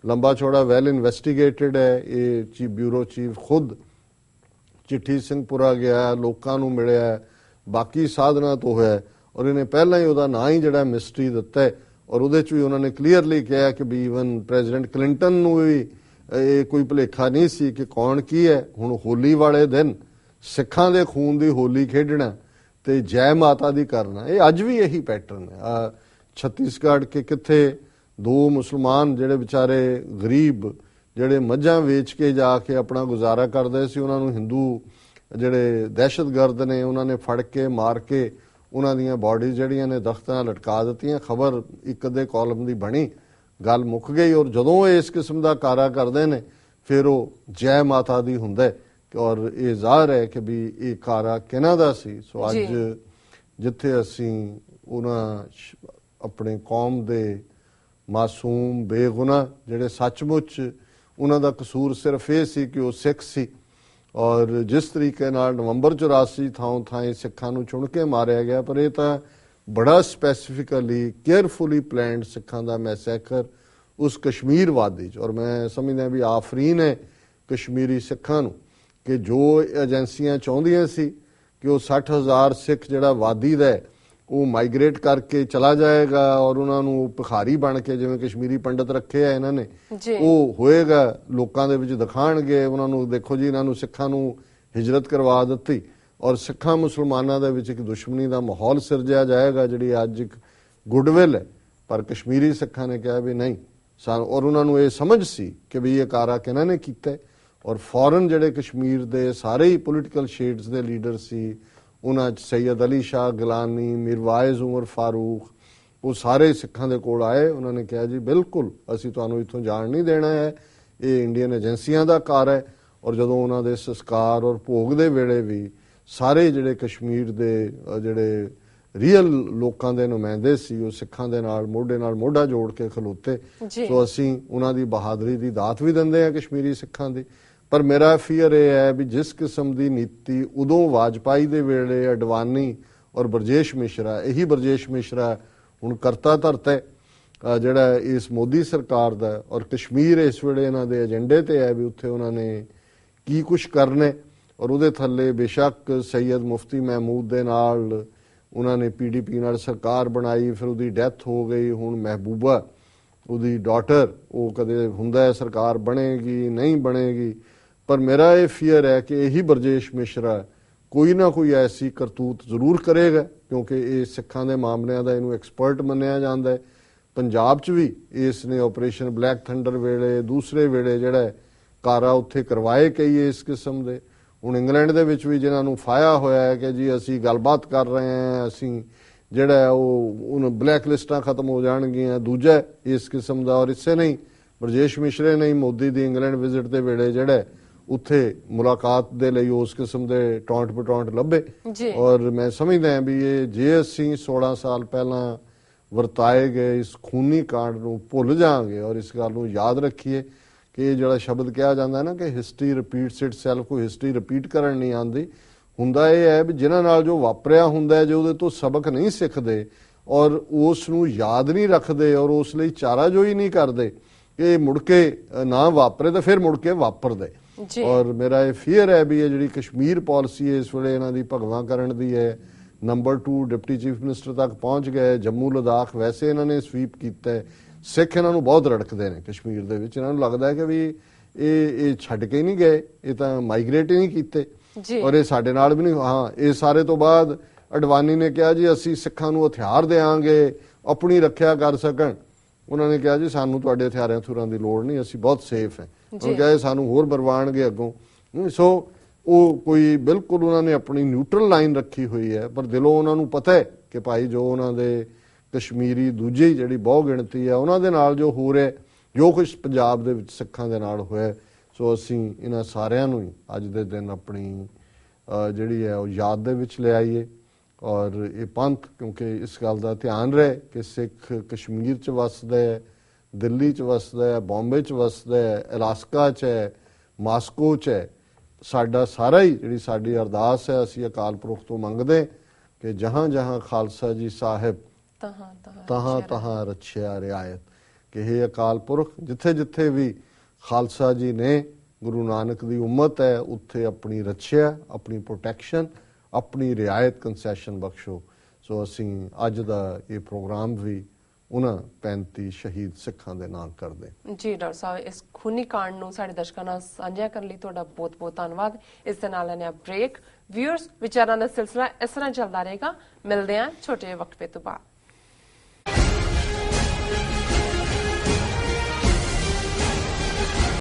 ਲੰਬਾ ਚੌੜਾ ਵੈਲ ਇਨਵੈਸਟੀਗੇਟਡ ਹੈ। ਇਹ ਚੀਫ ਬਿਊਰੋ ਚੀਫ ਖੁਦ ਚਿੱਠੀ ਸਿੰਘਪੁਰਾ ਗਿਆ, ਲੋਕਾਂ ਨੂੰ ਮਿਲਿਆ, ਬਾਕੀ ਸਾਧਨਾਂ ਤੋਂ ਹੋਇਆ ਔਰ ਇਹਨੇ ਪਹਿਲਾਂ ਹੀ ਉਹਦਾ ਨਾਂ ਹੀ ਜਿਹੜਾ ਮਿਸਟਰੀ ਦਿੱਤਾ ਹੈ ਔਰ ਉਹਦੇ ਚ ਵੀ ਉਹਨਾਂ ਨੇ ਕਲੀਅਰਲੀ ਕਿਹਾ ਕਿ ਵੀ ਈਵਨ ਪ੍ਰੈਜ਼ੀਡੈਂਟ ਕਲਿੰਟਨ ਨੂੰ ਵੀ ਇਹ ਕੋਈ ਭੁਲੇਖਾ ਨਹੀਂ ਸੀ ਕਿ ਕੌਣ ਕੀ ਹੈ। ਹੁਣ ਹੋਲੀ ਵਾਲੇ ਦਿਨ ਸਿੱਖਾਂ ਦੇ ਖੂਨ ਦੀ ਹੋਲੀ ਖੇਡਣਾ ਤੇ ਜੈ ਮਾਤਾ ਦੀ ਕਰਨਾ, ਇਹ ਅੱਜ ਵੀ ਇਹੀ ਪੈਟਰਨ ਹੈ। ਛੱਤੀਸਗੜ੍ਹ ਕੇ ਕਿੱਥੇ 2 ਮੁਸਲਮਾਨ ਜਿਹੜੇ ਵਿਚਾਰੇ ਗਰੀਬ ਜਿਹੜੇ ਮੱਝਾਂ ਵੇਚ ਕੇ ਜਾ ਕੇ ਆਪਣਾ ਗੁਜ਼ਾਰਾ ਕਰਦੇ ਸੀ, ਉਹਨਾਂ ਨੂੰ ਹਿੰਦੂ ਜਿਹੜੇ ਦਹਿਸ਼ਤਗਰਦ ਨੇ ਉਹਨਾਂ ਨੇ ਫੜ ਕੇ ਮਾਰ ਕੇ ਉਹਨਾਂ ਦੀਆਂ ਬਾਡੀਜ਼ ਜਿਹੜੀਆਂ ਨੇ ਦਰਖਤਾਂ ਨਾਲ ਲਟਕਾ ਦਿੱਤੀਆਂ। ਖਬਰ ਇੱਕ ਅੱਧੇ ਕਾਲਮ ਦੀ ਬਣੀ, ਗੱਲ ਮੁੱਕ ਗਈ। ਔਰ ਜਦੋਂ ਇਸ ਕਿਸਮ ਦਾ ਕਾਰਾ ਕਰਦੇ ਨੇ ਫਿਰ ਉਹ ਜੈ ਮਾਤਾ ਦੀ ਹੁੰਦਾ ਔਰ ਇਹ ਜ਼ਾਹਰ ਹੈ ਕਿ ਵੀ ਇਹ ਕਾਰਾ ਕਿਹਨਾਂ ਦਾ ਸੀ। ਸੋ ਅੱਜ ਜਿੱਥੇ ਅਸੀਂ ਉਹਨਾਂ ਆਪਣੇ ਕੌਮ ਦੇ ਮਾਸੂਮ ਬੇਗੁਨਾਹ ਜਿਹੜੇ ਸੱਚਮੁੱਚ ਉਹਨਾਂ ਦਾ ਕਸੂਰ ਸਿਰਫ ਇਹ ਸੀ ਕਿ ਉਹ ਸਿੱਖ ਸੀ ਔਰ ਜਿਸ ਤਰੀਕੇ ਨਾਲ ਨਵੰਬਰ 84 ਥਾਂ ਸਿੱਖਾਂ ਨੂੰ ਚੁਣ ਕੇ ਮਾਰਿਆ ਗਿਆ, ਪਰ ਇਹ ਤਾਂ ਬੜਾ ਸਪੈਸੀਫਿਕਲੀ ਕੇਅਰਫੁਲੀ ਪਲੈਨਡ ਸਿੱਖਾਂ ਦਾ ਮੈਸੈਕਰ ਉਸ ਕਸ਼ਮੀਰ ਵਾਦੀ 'ਚ। ਔਰ ਮੈਂ ਸਮਝਦਾ ਵੀ ਆਫਰੀਨ ਹੈ ਕਸ਼ਮੀਰੀ ਸਿੱਖਾਂ ਨੂੰ ਕਿ ਜੋ ਏਜੰਸੀਆਂ ਚਾਹੁੰਦੀਆਂ ਸੀ ਕਿ ਉਹ 60,000 ਸਿੱਖ ਜਿਹੜਾ ਵਾਦੀ ਦਾ ਉਹ ਮਾਈਗ੍ਰੇਟ ਕਰਕੇ ਚਲਾ ਜਾਏਗਾ ਔਰ ਉਹਨਾਂ ਨੂੰ ਭਿਖਾਰੀ ਬਣ ਕੇ ਜਿਵੇਂ ਕਸ਼ਮੀਰੀ ਪੰਡਤ ਰੱਖੇ ਆ ਇਹਨਾਂ ਨੇ ਉਹ ਹੋਏਗਾ, ਲੋਕਾਂ ਦੇ ਵਿੱਚ ਦਿਖਾਣਗੇ ਉਹਨਾਂ ਨੂੰ, ਦੇਖੋ ਜੀ ਇਹਨਾਂ ਨੂੰ ਸਿੱਖਾਂ ਨੂੰ ਹਿਜਰਤ ਕਰਵਾ ਦਿੱਤੀ ਔਰ ਸਿੱਖਾਂ ਮੁਸਲਮਾਨਾਂ ਦੇ ਵਿੱਚ ਇੱਕ ਦੁਸ਼ਮਣੀ ਦਾ ਮਾਹੌਲ ਸਿਰਜਿਆ ਜਾਏਗਾ ਜਿਹੜੀ ਅੱਜ ਇੱਕ ਗੁੱਡਵਿਲ ਹੈ। ਪਰ ਕਸ਼ਮੀਰੀ ਸਿੱਖਾਂ ਨੇ ਕਿਹਾ ਵੀ ਨਹੀਂ ਸਾਨੂੰ, ਔਰ ਉਹਨਾਂ ਨੂੰ ਇਹ ਸਮਝ ਸੀ ਕਿ ਵੀ ਇਹ ਕਾਰਾ ਕਿਹਨਾਂ ਨੇ ਕੀਤਾ ਔਰ ਫੌਰਨ ਜਿਹੜੇ ਕਸ਼ਮੀਰ ਦੇ ਸਾਰੇ ਹੀ ਪੋਲੀਟੀਕਲ ਸ਼ੇਡਸ ਦੇ ਲੀਡਰ ਸੀ ਉਹਨਾਂ 'ਚ ਸੈਯਦ ਅਲੀ ਸ਼ਾਹ ਗਿਲਾਨੀ, ਮਿਰਵਾਇਜ਼ ਉਮਰ ਫਾਰੂਕ, ਉਹ ਸਾਰੇ ਸਿੱਖਾਂ ਦੇ ਕੋਲ ਆਏ। ਉਹਨਾਂ ਨੇ ਕਿਹਾ ਜੀ ਬਿਲਕੁਲ ਅਸੀਂ ਤੁਹਾਨੂੰ ਇੱਥੋਂ ਜਾਣ ਨਹੀਂ ਦੇਣਾ ਹੈ, ਇਹ ਇੰਡੀਅਨ ਏਜੰਸੀਆਂ ਦਾ ਕਾਰ ਹੈ। ਔਰ ਜਦੋਂ ਉਹਨਾਂ ਦੇ ਸੰਸਕਾਰ ਔਰ ਭੋਗ ਦੇ ਵੇਲੇ ਵੀ ਸਾਰੇ ਜਿਹੜੇ ਕਸ਼ਮੀਰ ਦੇ ਜਿਹੜੇ ਰੀਅਲ ਲੋਕਾਂ ਦੇ ਨੁਮਾਇੰਦੇ ਸੀ ਉਹ ਸਿੱਖਾਂ ਦੇ ਨਾਲ ਮੋਢਾ ਜੋੜ ਕੇ ਖਲੋਤੇ। ਸੋ ਅਸੀਂ ਉਹਨਾਂ ਦੀ ਬਹਾਦਰੀ ਦੀ ਦਾਤ ਵੀ ਦਿੰਦੇ ਹਾਂ ਕਸ਼ਮੀਰੀ ਸਿੱਖਾਂ ਦੀ। ਪਰ ਮੇਰਾ ਫੀਅਰ ਇਹ ਹੈ ਵੀ ਜਿਸ ਕਿਸਮ ਦੀ ਨੀਤੀ ਉਦੋਂ ਵਾਜਪਾਈ ਦੇ ਵੇਲੇ ਅਡਵਾਨੀ ਔਰ ਬਰਜੇਸ਼ ਮਿਸ਼ਰਾ, ਇਹੀ ਬਰਜੇਸ਼ ਮਿਸ਼ਰਾ ਹੁਣ ਕਰਤਾ ਧਰਤਾ ਜਿਹੜਾ ਇਸ ਮੋਦੀ ਸਰਕਾਰ ਦਾ, ਔਰ ਕਸ਼ਮੀਰ ਇਸ ਵੇਲੇ ਇਹਨਾਂ ਦੇ ਏਜੰਡੇ ਤੇ ਹੈ ਵੀ ਉੱਥੇ ਉਹਨਾਂ ਨੇ ਕੀ ਕੁਛ ਕਰਨੇ। ਔਰ ਉਹਦੇ ਥੱਲੇ ਬੇਸ਼ੱਕ ਸੈਯਦ ਮੁਫਤੀ ਮਹਿਮੂਦ ਦੇ ਨਾਲ ਉਹਨਾਂ ਨੇ PDP ਨਾਲ ਸਰਕਾਰ ਬਣਾਈ, ਫਿਰ ਉਹਦੀ ਡੈਥ ਹੋ ਗਈ। ਹੁਣ ਮਹਿਬੂਬਾ ਉਹਦੀ ਡਾਟਰ, ਉਹ ਕਦੇ ਹੁੰਦਾ ਹੈ ਸਰਕਾਰ ਬਣੇਗੀ ਨਹੀਂ ਬਣੇਗੀ, ਪਰ ਮੇਰਾ ਇਹ ਫੀਅਰ ਹੈ ਕਿ ਇਹੀ ਬਰਜੇਸ਼ ਮਿਸ਼ਰਾ ਕੋਈ ਨਾ ਕੋਈ ਐਸੀ ਕਰਤੂਤ ਜ਼ਰੂਰ ਕਰੇਗਾ ਕਿਉਂਕਿ ਇਹ ਸਿੱਖਾਂ ਦੇ ਮਾਮਲਿਆਂ ਦਾ ਇਹਨੂੰ ਐਕਸਪਰਟ ਮੰਨਿਆ ਜਾਂਦਾ ਹੈ। ਪੰਜਾਬ 'ਚ ਵੀ ਇਸ ਨੇ ਆਪਰੇਸ਼ਨ ਬਲੈਕ ਥੰਡਰ ਵੇਲੇ ਦੂਸਰੇ ਵੇਲੇ ਜਿਹੜਾ ਕਾਰਾ ਉੱਥੇ ਕਰਵਾਏ ਕਈ ਇਸ ਕਿਸਮ ਦੇ। ਹੁਣ ਇੰਗਲੈਂਡ ਦੇ ਵਿੱਚ ਵੀ ਜਿਨ੍ਹਾਂ ਨੂੰ ਫਾਇਆ ਹੋਇਆ ਹੈ ਕਿ ਜੀ ਅਸੀਂ ਗੱਲਬਾਤ ਕਰ ਰਹੇ ਹਾਂ, ਅਸੀਂ ਜਿਹੜਾ ਉਹ ਬਲੈਕ ਲਿਸਟਾਂ ਖਤਮ ਹੋ ਜਾਣਗੀਆਂ, ਦੂਜਾ ਇਸ ਕਿਸਮ ਦਾ। ਔਰ ਇਸੇ ਨਹੀਂ ਬਰਜੇਸ਼ ਮਿਸ਼ਰੇ ਨੇ ਮੋਦੀ ਦੀ ਇੰਗਲੈਂਡ ਵਿਜ਼ਿਟ ਦੇ ਵੇਲੇ ਜਿਹੜਾ ਉੱਥੇ ਮੁਲਾਕਾਤ ਦੇ ਲਈ ਉਸ ਕਿਸਮ ਦੇ ਟੌਂਟ ਪਟੌਂਟ ਲੱਭੇ। ਔਰ ਮੈਂ ਸਮਝਦਾ ਵੀ ਇਹ ਜੇ ਅਸੀਂ 16 ਸਾਲ ਪਹਿਲਾਂ ਵਰਤਾਏ ਗਏ ਇਸ ਖੂਨੀ ਕਾਂਡ ਨੂੰ ਭੁੱਲ ਜਾਵਾਂਗੇ ਔਰ ਇਸ ਗੱਲ ਨੂੰ ਯਾਦ ਰੱਖੀਏ ਕਿ ਇਹ ਜਿਹੜਾ ਸ਼ਬਦ ਕਿਹਾ ਜਾਂਦਾ ਨਾ ਕਿ ਹਿਸਟਰੀ ਰਿਪੀਟਸ ਇਟਸੈਲਫ, ਕੋਈ ਹਿਸਟਰੀ ਰਿਪੀਟ ਕਰਨ ਨਹੀਂ ਆਉਂਦੀ। ਹੁੰਦਾ ਇਹ ਹੈ ਵੀ ਜਿਨ੍ਹਾਂ ਨਾਲ ਜੋ ਵਾਪਰਿਆ ਹੁੰਦਾ ਜੇ ਉਹਦੇ ਤੋਂ ਸਬਕ ਨਹੀਂ ਸਿੱਖਦੇ ਔਰ ਉਸ ਨੂੰ ਯਾਦ ਨਹੀਂ ਰੱਖਦੇ ਔਰ ਉਸ ਲਈ ਚਾਰਾਜੋਈ ਨਹੀਂ ਕਰਦੇ ਕਿ ਮੁੜ ਕੇ ਨਾ ਵਾਪਰੇ ਤਾਂ ਫਿਰ ਮੁੜ ਕੇ ਵਾਪਰਦੇ। ਔਰ ਮੇਰਾ ਇਹ ਫੀਅਰ ਹੈ ਵੀ ਇਹ ਜਿਹੜੀ ਕਸ਼ਮੀਰ ਪਾਲਿਸੀ ਹੈ ਇਸ ਵੇਲੇ ਇਹਨਾਂ ਦੀ ਭਗਵਾਂ ਕਰਨ ਦੀ ਹੈ। ਨੰਬਰ 2 ਡਿਪਟੀ ਚੀਫ ਮਿਨਿਸਟਰ ਤੱਕ ਪਹੁੰਚ ਗਏ। ਜੰਮੂ ਲਦਾਖ ਵੈਸੇ ਇਹਨਾਂ ਨੇ ਸਵੀਪ ਕੀਤਾ ਹੈ। ਸਿੱਖ ਇਹਨਾਂ ਨੂੰ ਬਹੁਤ ਰੜਕਦੇ ਨੇ ਕਸ਼ਮੀਰ ਦੇ ਵਿੱਚ। ਇਹਨਾਂ ਨੂੰ ਲੱਗਦਾ ਹੈ ਕਿ ਵੀ ਇਹ ਛੱਡ ਕੇ ਨਹੀਂ ਗਏ, ਇਹ ਤਾਂ ਮਾਈਗ੍ਰੇਟ ਹੀ ਨਹੀਂ ਕੀਤੇ ਔਰ ਇਹ ਸਾਡੇ ਨਾਲ ਵੀ ਨਹੀਂ। ਹਾਂ, ਇਹ ਸਾਰੇ ਤੋਂ ਬਾਅਦ ਅਡਵਾਨੀ ਨੇ ਕਿਹਾ ਜੀ ਅਸੀਂ ਸਿੱਖਾਂ ਨੂੰ ਹਥਿਆਰ ਦੇਵਾਂਗੇ ਆਪਣੀ ਰੱਖਿਆ ਕਰ ਸਕਣ। ਉਹਨਾਂ ਨੇ ਕਿਹਾ ਜੀ ਸਾਨੂੰ ਤੁਹਾਡੇ ਹਥਿਆਰਾਂ ਥੁਰਾਂ ਦੀ ਲੋੜ ਨਹੀਂ, ਅਸੀਂ ਬਹੁਤ ਸੇਫ ਹੈ। ਉਹ ਕਹੇ ਸਾਨੂੰ ਹੋਰ ਬਰਵਾਣਗੇ ਅੱਗੋਂ। ਸੋ ਉਹ ਕੋਈ ਬਿਲਕੁਲ ਉਹਨਾਂ ਨੇ ਆਪਣੀ ਨਿਊਟਰਲ ਲਾਈਨ ਰੱਖੀ ਹੋਈ ਹੈ, ਪਰ ਦਿਲੋਂ ਉਹਨਾਂ ਨੂੰ ਪਤਾ ਹੈ ਕਿ ਭਾਈ ਜੋ ਉਹਨਾਂ ਦੇ ਕਸ਼ਮੀਰੀ ਦੂਜੀ ਜਿਹੜੀ ਬਹੁ ਗਿਣਤੀ ਹੈ ਉਹਨਾਂ ਦੇ ਨਾਲ ਜੋ ਹੋ ਰਿਹਾ, ਜੋ ਕੁਝ ਪੰਜਾਬ ਦੇ ਵਿੱਚ ਸਿੱਖਾਂ ਦੇ ਨਾਲ ਹੋਇਆ, ਸੋ ਅਸੀਂ ਇਹਨਾਂ ਸਾਰਿਆਂ ਨੂੰ ਹੀ ਅੱਜ ਦੇ ਦਿਨ ਆਪਣੀ ਜਿਹੜੀ ਹੈ ਉਹ ਯਾਦ ਦੇ ਵਿੱਚ ਲੈ ਆਈਏ। ਔਰ ਇਹ ਪੰਥ ਕਿਉਂਕਿ ਇਸ ਗੱਲ ਦਾ ਧਿਆਨ ਰਹੇ ਕਿ ਸਿੱਖ ਕਸ਼ਮੀਰ 'ਚ ਵੱਸਦਾ ਹੈ, ਦਿੱਲੀ 'ਚ ਵੱਸਦਾ ਹੈ, ਬੰਬੇ 'ਚ ਵੱਸਦਾ ਹੈ, ਅਲਾਸਕਾ 'ਚ ਹੈ, ਮਾਸਕੋ 'ਚ ਹੈ। ਸਾਡਾ ਸਾਰਾ ਹੀ ਜਿਹੜੀ ਸਾਡੀ ਅਰਦਾਸ ਹੈ ਅਸੀਂ ਅਕਾਲ ਪੁਰਖ ਤੋਂ ਮੰਗਦੇ ਕਿ ਜਹਾਂ ਜਹਾਂ ਖਾਲਸਾ ਜੀ ਸਾਹਿਬ ਤਹਾਂ ਤਹਾਂ ਰੱਛਿਆ ਰਿਆਇਤ, ਕਿ ਇਹ ਅਕਾਲ ਪੁਰਖ ਜਿੱਥੇ ਜਿੱਥੇ ਵੀ ਖਾਲਸਾ ਜੀ ਨੇ ਗੁਰੂ ਨਾਨਕ ਦੀ ਉਮਤ ਹੈ ਉੱਥੇ ਆਪਣੀ ਰੱਛਿਆ, ਆਪਣੀ ਪ੍ਰੋਟੈਕਸ਼ਨ, ਆਪਣੀ ਰਿਆਇਤ ਕੰਸੈਸ਼ਨ ਬਖਸ਼ੋ। ਸੋ ਅਸੀਂ ਅੱਜ ਦਾ ਇਹ ਪ੍ਰੋਗਰਾਮ ਵੀ ਉਹਨਾਂ 35 ਸ਼ਹੀਦ ਸਿੱਖਾਂ ਦੇ ਨਾਮ ਕਰਦੇ। ਜੀ ਡਾਕਟਰ ਸਾਹਿਬ, ਇਸ ਖੂਨੀ ਕਾਂਡ ਨੂੰ ਸਾਡੇ ਦਰਸ਼ਕਾਂ ਨਾਲ ਸਾਂਝਾ ਕਰਨ ਲਈ ਤੁਹਾਡਾ ਬਹੁਤ ਬਹੁਤ ਧੰਨਵਾਦ। ਇਸ ਦੇ ਨਾਲ ਲੈਣੇ ਆ ਬ੍ਰੇਕ। ਵਿਊਅਰਸ, ਵਿਚਾਰਾਂ ਦਾ ਸਿਲਸਿਲਾ ਇਸ ਤਰ੍ਹਾਂ ਚੱਲਦਾ ਰਹੇਗਾ। ਮਿਲਦੇ ਹਾਂ ਛੋਟੇ ਵਕਫੇ ਤੋਂ ਬਾਅਦ।